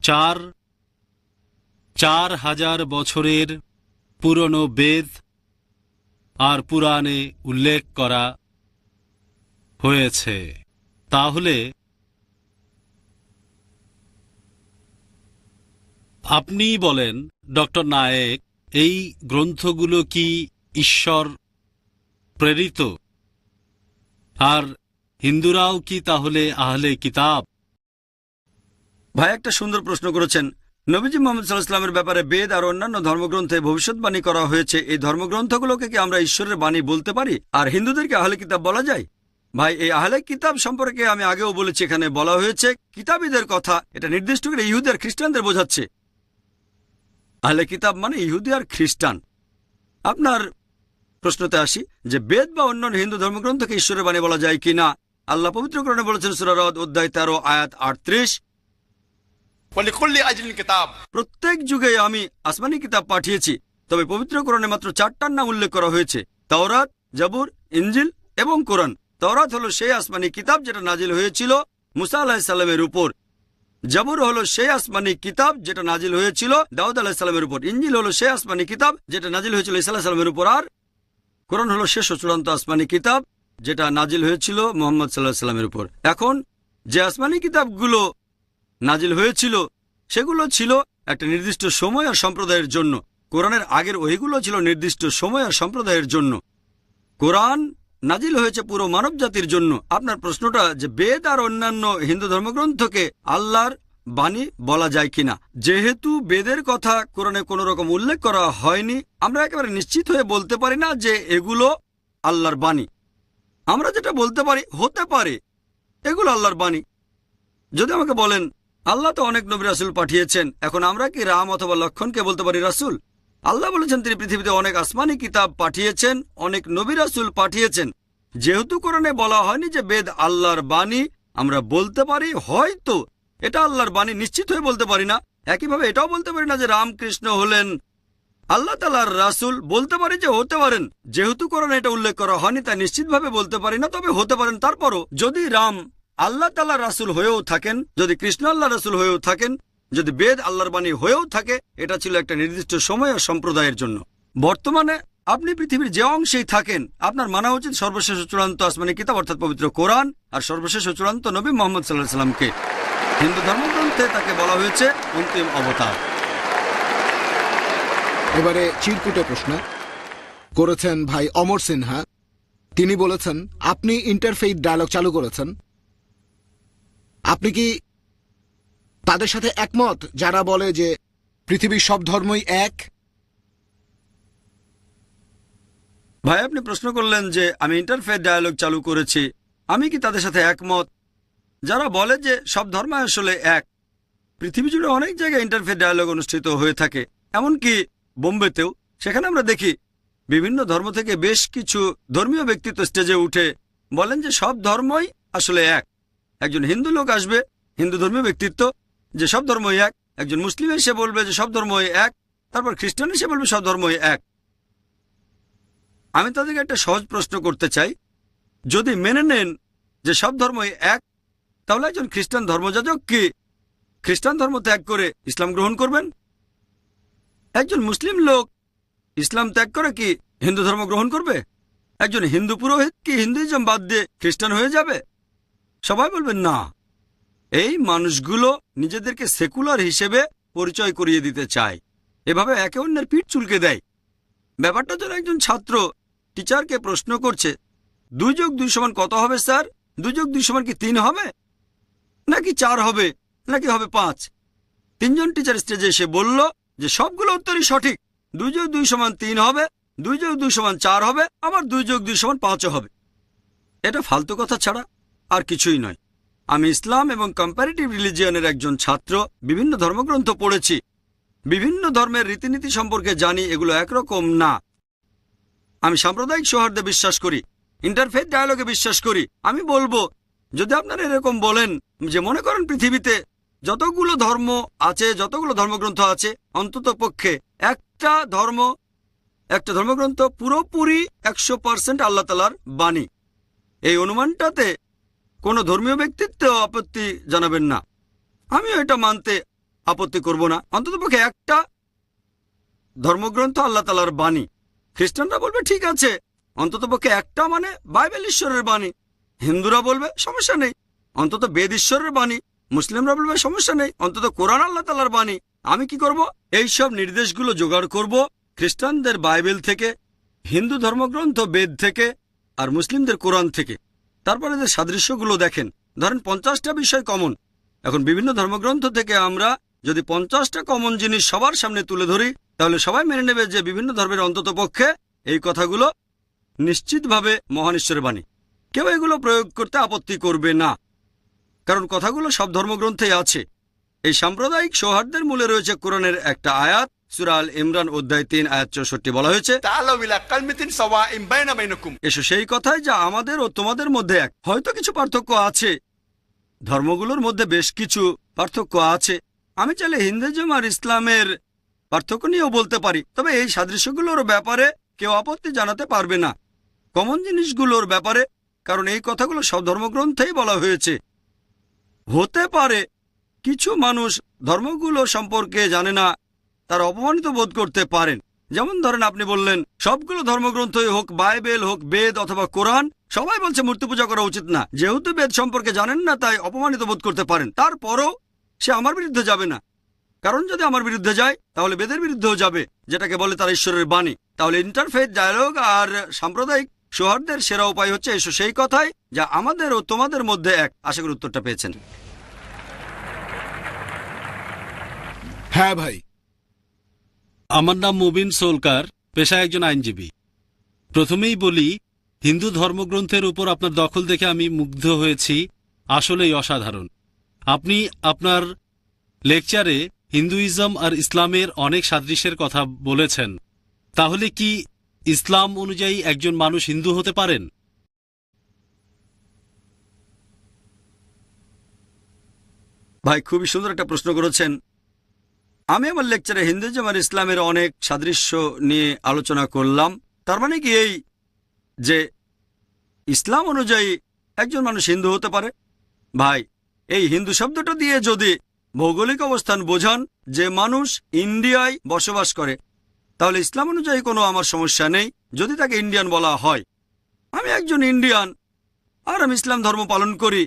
৪,০০০ বছরের পুরনো বেদ আর পুরাণে উল্লেখ করা হয়েছে। তাহলে আপনি বলেন ডক্টর নায়েক, এই গ্রন্থগুলো কি ঈশ্বর প্রেরিত? আর হিন্দুরাও কি তাহলে আহলে কিতাব? ভাই একটা সুন্দর প্রশ্ন করেছেন। নবীজি মুহাম্মদ সাল্লাল্লাহু আলাইহি ওয়াসাল্লামের ব্যাপারে বেদ আর অন্যান্য ধর্মগ্রন্থে ভবিষ্যৎবাণী করা হয়েছে। এই ধর্মগ্রন্থগুলোকে কি আমরা ঈশ্বরের বাণী বলতে পারি? আর হিন্দুদেরকে আহলে কিতাব বলা যায়? ভাই, এই আহলে কিতাব সম্পর্কে আমি আগেও বলেছি, এখানে বলা হয়েছে কিতাবীদের কথা। এটা নির্দিষ্ট করে ইহুদি আর খ্রিস্টানদের বোঝাচ্ছে। আহলে কিতাব মানে ইহুদি আর খ্রিস্টান। আপনার প্রশ্নতে আসি যে বেদ বা অন্য হিন্দু ধর্মগ্রন্থকে ঈশ্বরের বাণী বলা যায় কিনা। আল্লাহ পবিত্র কোরআনে বলেছেন সূরা রদ অধ্যায় 13 আয়াত 38, वलिकुल्लि अजलिन किताब। প্রত্যেক যুগে আমি আসমানি কিতাব পাঠিয়েছি। তবে পবিত্র কোরআনে মাত্র 4টার নাম উল্লেখ করা হয়েছে, তাওরাত, জাবুর, ইনজিল এবং কোরআন। তাওরাত হলো সেই আসমানি কিতাব যেটা নাজিল হয়েছিল মুসা আলাইহিস সালামের উপর। জাবুর হলো সেই আসমানি কিতাব যেটা নাজিল হয়েছিল দাউদ আলাইহিস সালামের উপর। ইনজিল হলো সেই আসমানি কিতাব যেটা নাজিল হয়েছিল ঈসা আলাইহিস সালামের উপর। আর কোরআন হলো শেষ ও চূড়ান্ত আসমানি কিতাব যেটা নাজিল হয়েছিল মুহাম্মদ সাল্লাল্লাহু আলাইহি সাল্লামের উপর। এখন যে আসমানি কিতাবগুলো নাজিল হয়েছিল সেগুলো ছিল একটা নির্দিষ্ট সময় আর সম্প্রদায়ের জন্য। কোরআনের আগের ওহিগুলো ছিল নির্দিষ্ট সময় আর সম্প্রদায়ের জন্য। কোরআন নাজিল হয়েছে পুরো মানব জাতির জন্য। আপনার প্রশ্নটা যে বেদ আর অন্যান্য হিন্দু ধর্মগ্রন্থকে আল্লাহর বাণী বলা যায় কিনা, যেহেতু বেদের কথা কোরআনে কোনো রকম উল্লেখ করা হয়নি, আমরা একেবারে নিশ্চিত হয়ে বলতে পারি না যে এগুলো আল্লাহর বাণী। আমরা যেটা বলতে পারি, হতে পারে এগুলো আল্লাহর বাণী। যদি আমাকে বলেন আল্লাহ তো অনেক নবী রাসূল পাঠিয়েছেন, এখন আমরা কি রাম অথবা লক্ষণকে বলতে পারি রাসূল? আল্লাহ বলেছেন তিনি পৃথিবীতে অনেক আসমানি কিতাব পাঠিয়েছেন, অনেক নবী রাসূল পাঠিয়েছেন। যেহেতু কোরআনে বলা হয়নি যে বেদ আল্লাহর বাণী, আমরা বলতে পারি হয়তো এটা আল্লাহর বাণী, নিশ্চিত হয়ে বলতে পারি না। একইভাবে এটাও বলতে পারি না যে রামকৃষ্ণ হলেন আল্লাহ তাআলার রাসূল। বলতে পারি যে হতে পারেন, যেহেতু কোরআনে এটা উল্লেখ করা হয়নি তাই নিশ্চিতভাবে বলতে পারি না, তবে হতে পারেন। তারপরও যদি রাম আল্লাহ তাআলার রাসূল হয়েও থাকেন, যদি কৃষ্ণ আল্লাহর রাসূল হয়েও থাকেন, যদি বেদ আল্লাহর বাণী হয়েও থাকে, এটা ছিল একটা নির্দিষ্ট সময় আর সম্প্রদায়ের জন্য। বর্তমানে আপনি পৃথিবীর যে অংশেই থাকেন, আপনার মানা উচিত সর্বশেষ ও চূড়ান্ত আসমানি কিতাব অর্থাৎ পবিত্র কোরআন আর সর্বশেষ ও চূড়ান্ত নবী মুহাম্মদ সাল্লাল্লাহু আলাইহি সাল্লামকে। হিন্দু ধর্মগ্রন্থে তাকে বলা হয়েছে অন্তিম অবতার। এবারে চিরকুটে প্রশ্ন করেছেন ভাই অমর সিনহা। তিনি বলেছেন আপনি ইন্টারফেইথ ডায়ালগ চালু করেছেন, আপনি কি তাদের সাথে একমত যারা বলে যে পৃথিবীর সব ধর্মই এক? ভাই, আপনি প্রশ্ন করলেন যে আমি ইন্টারফেথ ডায়ালগ চালু করেছি, আমি কি তাদের সাথে একমত যারা বলে যে সব ধর্ম আসলে এক? পৃথিবী জুড়ে অনেক জায়গায় ইন্টারফেথ ডায়ালগ অনুষ্ঠিত হয়ে থাকে, এমনকি বোম্বেতেও। সেখানে আমরা দেখি বিভিন্ন ধর্ম থেকে বেশ কিছু ধর্মীয় ব্যক্তিত্ব স্টেজে উঠে বলেন যে সব ধর্মই আসলে এক। একজন হিন্দু লোক আসবে, হিন্দু ধর্মীয় ব্যক্তিত্ব, যে সব ধর্মই এক। একজন মুসলিম এসে বলবে যে সব ধর্মই এক। তারপর খ্রিস্টান এসে বলবে সব ধর্মই এক। আমি তাদেরকে একটা সহজ প্রশ্ন করতে চাই, যদি মেনে নেন যে সব ধর্মই এক, তাহলে একজন খ্রিস্টান ধর্মযাজক কি খ্রিস্টান ধর্ম ত্যাগ করে ইসলাম গ্রহণ করবেন? একজন মুসলিম লোক ইসলাম ত্যাগ করে কি হিন্দু ধর্ম গ্রহণ করবে? একজন হিন্দু পুরোহিত কি হিন্দুইজম বাদ দিয়ে খ্রিস্টান হয়ে যাবে? সবাই বলবেন না। এই মানুষগুলো নিজেদেরকে সেকুলার হিসেবে পরিচয় করিয়ে দিতে চায়, এভাবে একে অন্যের পিঠ চুলকে দেয়। ব্যাপারটা যেন একজন ছাত্র টিচারকে প্রশ্ন করছে 2 যোগ 2 সমান কত হবে স্যার? 2 যোগ 2 সমান কি 3 হবে, নাকি 4 হবে, নাকি হবে 5? 3 জন টিচার স্টেজে এসে বলল যে সবগুলো উত্তরই সঠিক। 2 যোগ 2 সমান 3 হবে, 2 যোগ 2 সমান 4 হবে, আবার 2 যোগ 2 সমান 5 হবে। এটা ফালতু কথা ছাড়া আর কিছুই নয়। আমি ইসলাম এবং কম্পারেটিভ রিলিজিয়নের একজন ছাত্র, বিভিন্ন ধর্মগ্রন্থ পড়েছি, বিভিন্ন ধর্মের রীতিনীতি সম্পর্কে জানি, এগুলো একরকম না। আমি সাম্প্রদায়িক সৌহার্দ্যে বিশ্বাস করি, ইন্টারফেথ ডায়ালগে বিশ্বাস করি। আমি বলবো, যদি আপনারা এরকম বলেন যে মনে করেন পৃথিবীতে যতগুলো ধর্ম আছে, যতগুলো ধর্মগ্রন্থ আছে, অন্তত পক্ষে একটা ধর্মগ্রন্থ পুরোপুরি 100% আল্লাহ তাআলার বাণী, এই অনুমানটাতে কোনো ধর্মীয় ব্যক্তিত্ব আপত্তি জানাবেন না। আমিও এটা মানতে আপত্তি করব না। অন্ততপক্ষে একটা ধর্মগ্রন্থ আল্লাহ তাআলার বাণী। খ্রিস্টানরা বলবে ঠিক আছে, অন্ততপক্ষে একটা মানে বাইবেল ঈশ্বরের বাণী। হিন্দুরা বলবে সমস্যা নেই, অন্তত বেদ ঈশ্বরের বাণী। মুসলিমরা বলবে সমস্যা নেই, অন্তত কোরআন আল্লাহ তাআলার বাণী। আমি কি করব? এই সব নির্দেশগুলো জোগাড় করব খ্রিস্টানদের বাইবেল থেকে, হিন্দু ধর্মগ্রন্থ বেদ থেকে, আর মুসলিমদের কোরআন থেকে। তারপরে যে সাদৃশ্যগুলো দেখেন, ধরেন 50টা বিষয় কমন। এখন বিভিন্ন ধর্মগ্রন্থ থেকে আমরা যদি 50টা কমন জিনিস সবার সামনে তুলে ধরি, তাহলে সবাই মেনে নেবে যে বিভিন্ন ধর্মের অন্তত পক্ষে এই কথাগুলো নিশ্চিতভাবে মহান ঈশ্বরের বাণী। কেউ এগুলো প্রয়োগ করতে আপত্তি করবে না, কারণ কথাগুলো সব ধর্মগ্রন্থেই আছে। এই সাম্প্রদায়িক সৌহার্দ্যের মূলে রয়েছে কোরআনের একটা আয়াত, সূরা আল ইমরান অধ্যায় 3 আয়াত 64 বলা হয়েছে, تعالوا إلى كلمة سواء بينكم। এসো সেই কথায় যা আমাদের ও তোমাদের মধ্যে এক। হয়তো কিছু পার্থক্য আছে, ধর্মগুলোর মধ্যে বেশ কিছু পার্থক্য আছে। আমি চাইলে হিন্দুইজম আর ইসলামের পার্থক্য নিয়েও বলতে পারি, তবে এই সাদৃশ্যগুলোর ব্যাপারে কেউ আপত্তি জানাতে পারবে না, কমন জিনিসগুলোর ব্যাপারে, কারণ এই কথাগুলো সব ধর্মগ্রন্থেই বলা হয়েছে। হতে পারে কিছু মানুষ ধর্মগুলো সম্পর্কে জানে না, তারা অপমানিত বোধ করতে পারেন। যেমন ধরেন আপনি বললেন সবগুলো ধর্মগ্রন্থই হোক, বাইবেল হোক, বেদ অথবা কোরআন, সবাই বলছে মূর্তি পূজা করা উচিত না। যেহেতু বেদ সম্পর্কে জানেন না তাই অপমানিত বোধ করতে পারেন। তারপরও সে আমার বিরুদ্ধে যাবে না, কারণ যদি আমার বিরুদ্ধে যায় তাহলে বেদের বিরুদ্ধেও যাবে, যেটাকে বলে তার ঈশ্বরের বাণী। তাহলে ইন্টারফেথ ডায়ালগ আর সাম্প্রদায়িক সৌহার্দ্যের সেরা উপায় হচ্ছে এসো সেই কথায় যা আমাদের ও তোমাদের মধ্যে এক। আশা করি উত্তরটা পেয়েছেন। হ্যাঁ ভাই। আমার নাম মুবিন সোলকার, পেশায় একজন আইনজীবী। প্রথমেই বলি, হিন্দু ধর্মগ্রন্থের উপর আপনার দখল দেখে আমি মুগ্ধ হয়েছি, আসলেই অসাধারণ। আপনি আপনার লেকচারে হিন্দুইজম আর ইসলামের অনেক সাদৃশ্যের কথা বলেছেন। তাহলে কি ইসলাম অনুযায়ী একজন মানুষ হিন্দু হতে পারেন? ভাই, খুবই সুন্দর একটা প্রশ্ন করেছেন। আমি আমার লেকচারে হিন্দুইজম আর ইসলামের অনেক সাদৃশ্য নিয়ে আলোচনা করলাম। তার মানে কি এই যে ইসলাম অনুযায়ী একজন মানুষ হিন্দু হতে পারে? ভাই, এই হিন্দু শব্দটা দিয়ে যদি ভৌগোলিক অবস্থান বোঝান যে মানুষ ইন্ডিয়ায় বসবাস করে, তাহলে ইসলাম অনুযায়ী কোনো আমার সমস্যা নেই যদি তাকে ইন্ডিয়ান বলা হয়। আমি একজন ইন্ডিয়ান আর আমি ইসলাম ধর্ম পালন করি।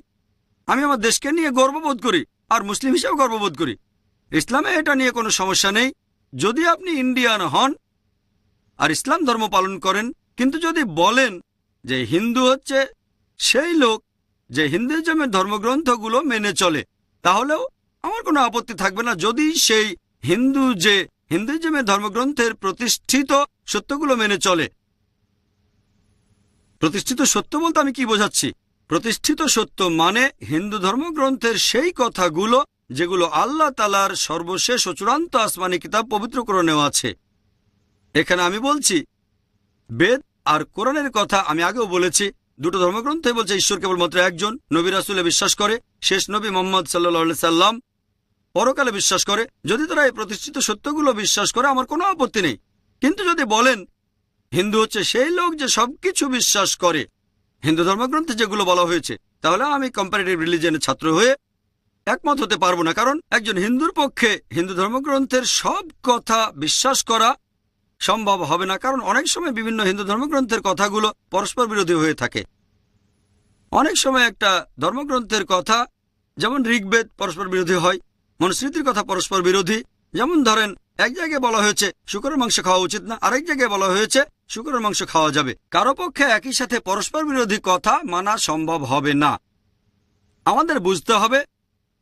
আমি আমার দেশকে নিয়ে গর্ববোধ করি আর মুসলিম হিসেবে গর্ববোধ করি। ইসলামে এটা নিয়ে কোনো সমস্যা নেই যদি আপনি ইন্ডিয়ান হন আর ইসলাম ধর্ম পালন করেন। কিন্তু যদি বলেন যে হিন্দু হচ্ছে সেই লোক যে হিন্দুইজমের ধর্মগ্রন্থগুলো মেনে চলে, তাহলেও আমার কোনো আপত্তি থাকবে না যদি সেই হিন্দু যে হিন্দুইজমের ধর্মগ্রন্থের প্রতিষ্ঠিত সত্যগুলো মেনে চলে। প্রতিষ্ঠিত সত্য বলতে আমি কি বোঝাচ্ছি? প্রতিষ্ঠিত সত্য মানে হিন্দু ধর্মগ্রন্থের সেই কথাগুলো যেগুলো আল্লাহ তাআলার সর্বশেষ ও চূড়ান্ত আসমানি কিতাব পবিত্র কোরআনেও আছে। এখানে আমি বলছি বেদ আর কোরআনের কথা। আমি আগেও বলেছি দুটো ধর্মগ্রন্থে বলছে ঈশ্বর কেবলমাত্র একজন, নবী রাসূলে বিশ্বাস করে, শেষ নবী মুহাম্মদ সাল্লাল্লাহু আলাইহি সাল্লাম, পরকালে বিশ্বাস করে। যদি তারা এই প্রতিষ্ঠিত সত্যগুলো বিশ্বাস করে আমার কোনো আপত্তি নেই। কিন্তু যদি বলেন হিন্দু হচ্ছে সেই লোক যে সবকিছু বিশ্বাস করে হিন্দু ধর্মগ্রন্থে যেগুলো বলা হয়েছে, তাহলে আমি কম্পারেটিভ রিলিজিয়নের ছাত্র হয়ে একমত হতে পারবো না। কারণ একজন হিন্দুর পক্ষে হিন্দু ধর্মগ্রন্থের সব কথা বিশ্বাস করা সম্ভব হবে না, কারণ অনেক সময় বিভিন্ন হিন্দু ধর্মগ্রন্থের কথাগুলো পরস্পর বিরোধী হয়ে থাকে। অনেক সময় একটা ধর্মগ্রন্থের কথা যেমন ঋগ্বেদ পরস্পর বিরোধী হয়, মনুস্মৃতির কথা পরস্পর বিরোধী। যেমন ধরেন এক জায়গায় বলা হয়েছে শুকরের মাংস খাওয়া উচিত না, আরেক জায়গায় বলা হয়েছে শূকরের মাংস খাওয়া যাবে। কারো পক্ষে একই সাথে পরস্পর বিরোধী কথা মানা সম্ভব হবে না। আমাদের বুঝতে হবে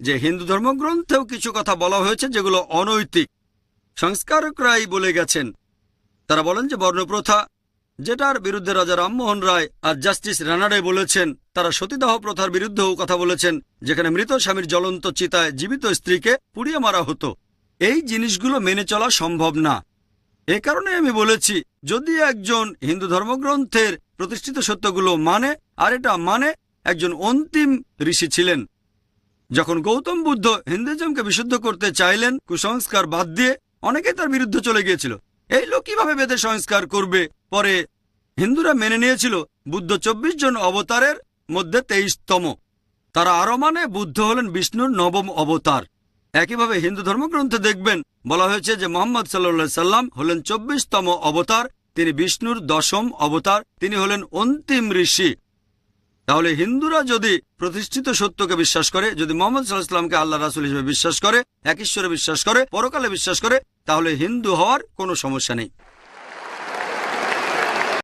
যে হিন্দু ধর্মগ্রন্থেও কিছু কথা বলা হয়েছে যেগুলো অনৈতিক। সংস্কারকরাই বলে গেছেন, তারা বলেন যে বর্ণপ্রথা, যেটার বিরুদ্ধে রাজা রামমোহন রায় আর জাস্টিস রানাডে বলেছেন, তারা সতীদাহ প্রথার বিরুদ্ধেও কথা বলেছেন, যেখানে মৃত স্বামীর জ্বলন্ত চিতায় জীবিত স্ত্রীকে পুড়িয়ে মারা হতো। এই জিনিসগুলো মেনে চলা সম্ভব না। এ কারণে আমি বলেছি, যদি একজন হিন্দু ধর্মগ্রন্থের প্রতিষ্ঠিত সত্যগুলো মানে, আর এটা মানে একজন অন্তিম ঋষি ছিলেন। যখন গৌতম বুদ্ধ হিন্দুইজমকে বিশুদ্ধ করতে চাইলেন কুসংস্কার বাদ দিয়ে, অনেকেই তার বিরুদ্ধে চলে গিয়েছিল। এই লোক কিভাবে বেদের সংস্কার করবে? পরে হিন্দুরা মেনে নিয়েছিল বুদ্ধ 24 জন অবতারের মধ্যে 23তম। তারা আরো মানে বুদ্ধ হলেন বিষ্ণুর 9ম অবতার। একইভাবে হিন্দু ধর্মগ্রন্থে দেখবেন বলা হয়েছে যে মোহাম্মদ সাল্লাল্লাহু সাল্লাম হলেন 24তম অবতার, তিনি বিষ্ণুর 10ম অবতার, তিনি হলেন অন্তিম ঋষি। তাহলে হিন্দুরা যদি প্রতিষ্ঠিত সত্যকে বিশ্বাস করে, যদি মোহাম্মদ সাল্লাল্লাহু আলাইহি ওয়াসাল্লামকে আল্লাহ রাসূল হিসেবে বিশ্বাস করে, এক ঈশ্বরে বিশ্বাস করে, পরকালে বিশ্বাস করে, তাহলে হিন্দু হওয়ার কোনো সমস্যা নেই।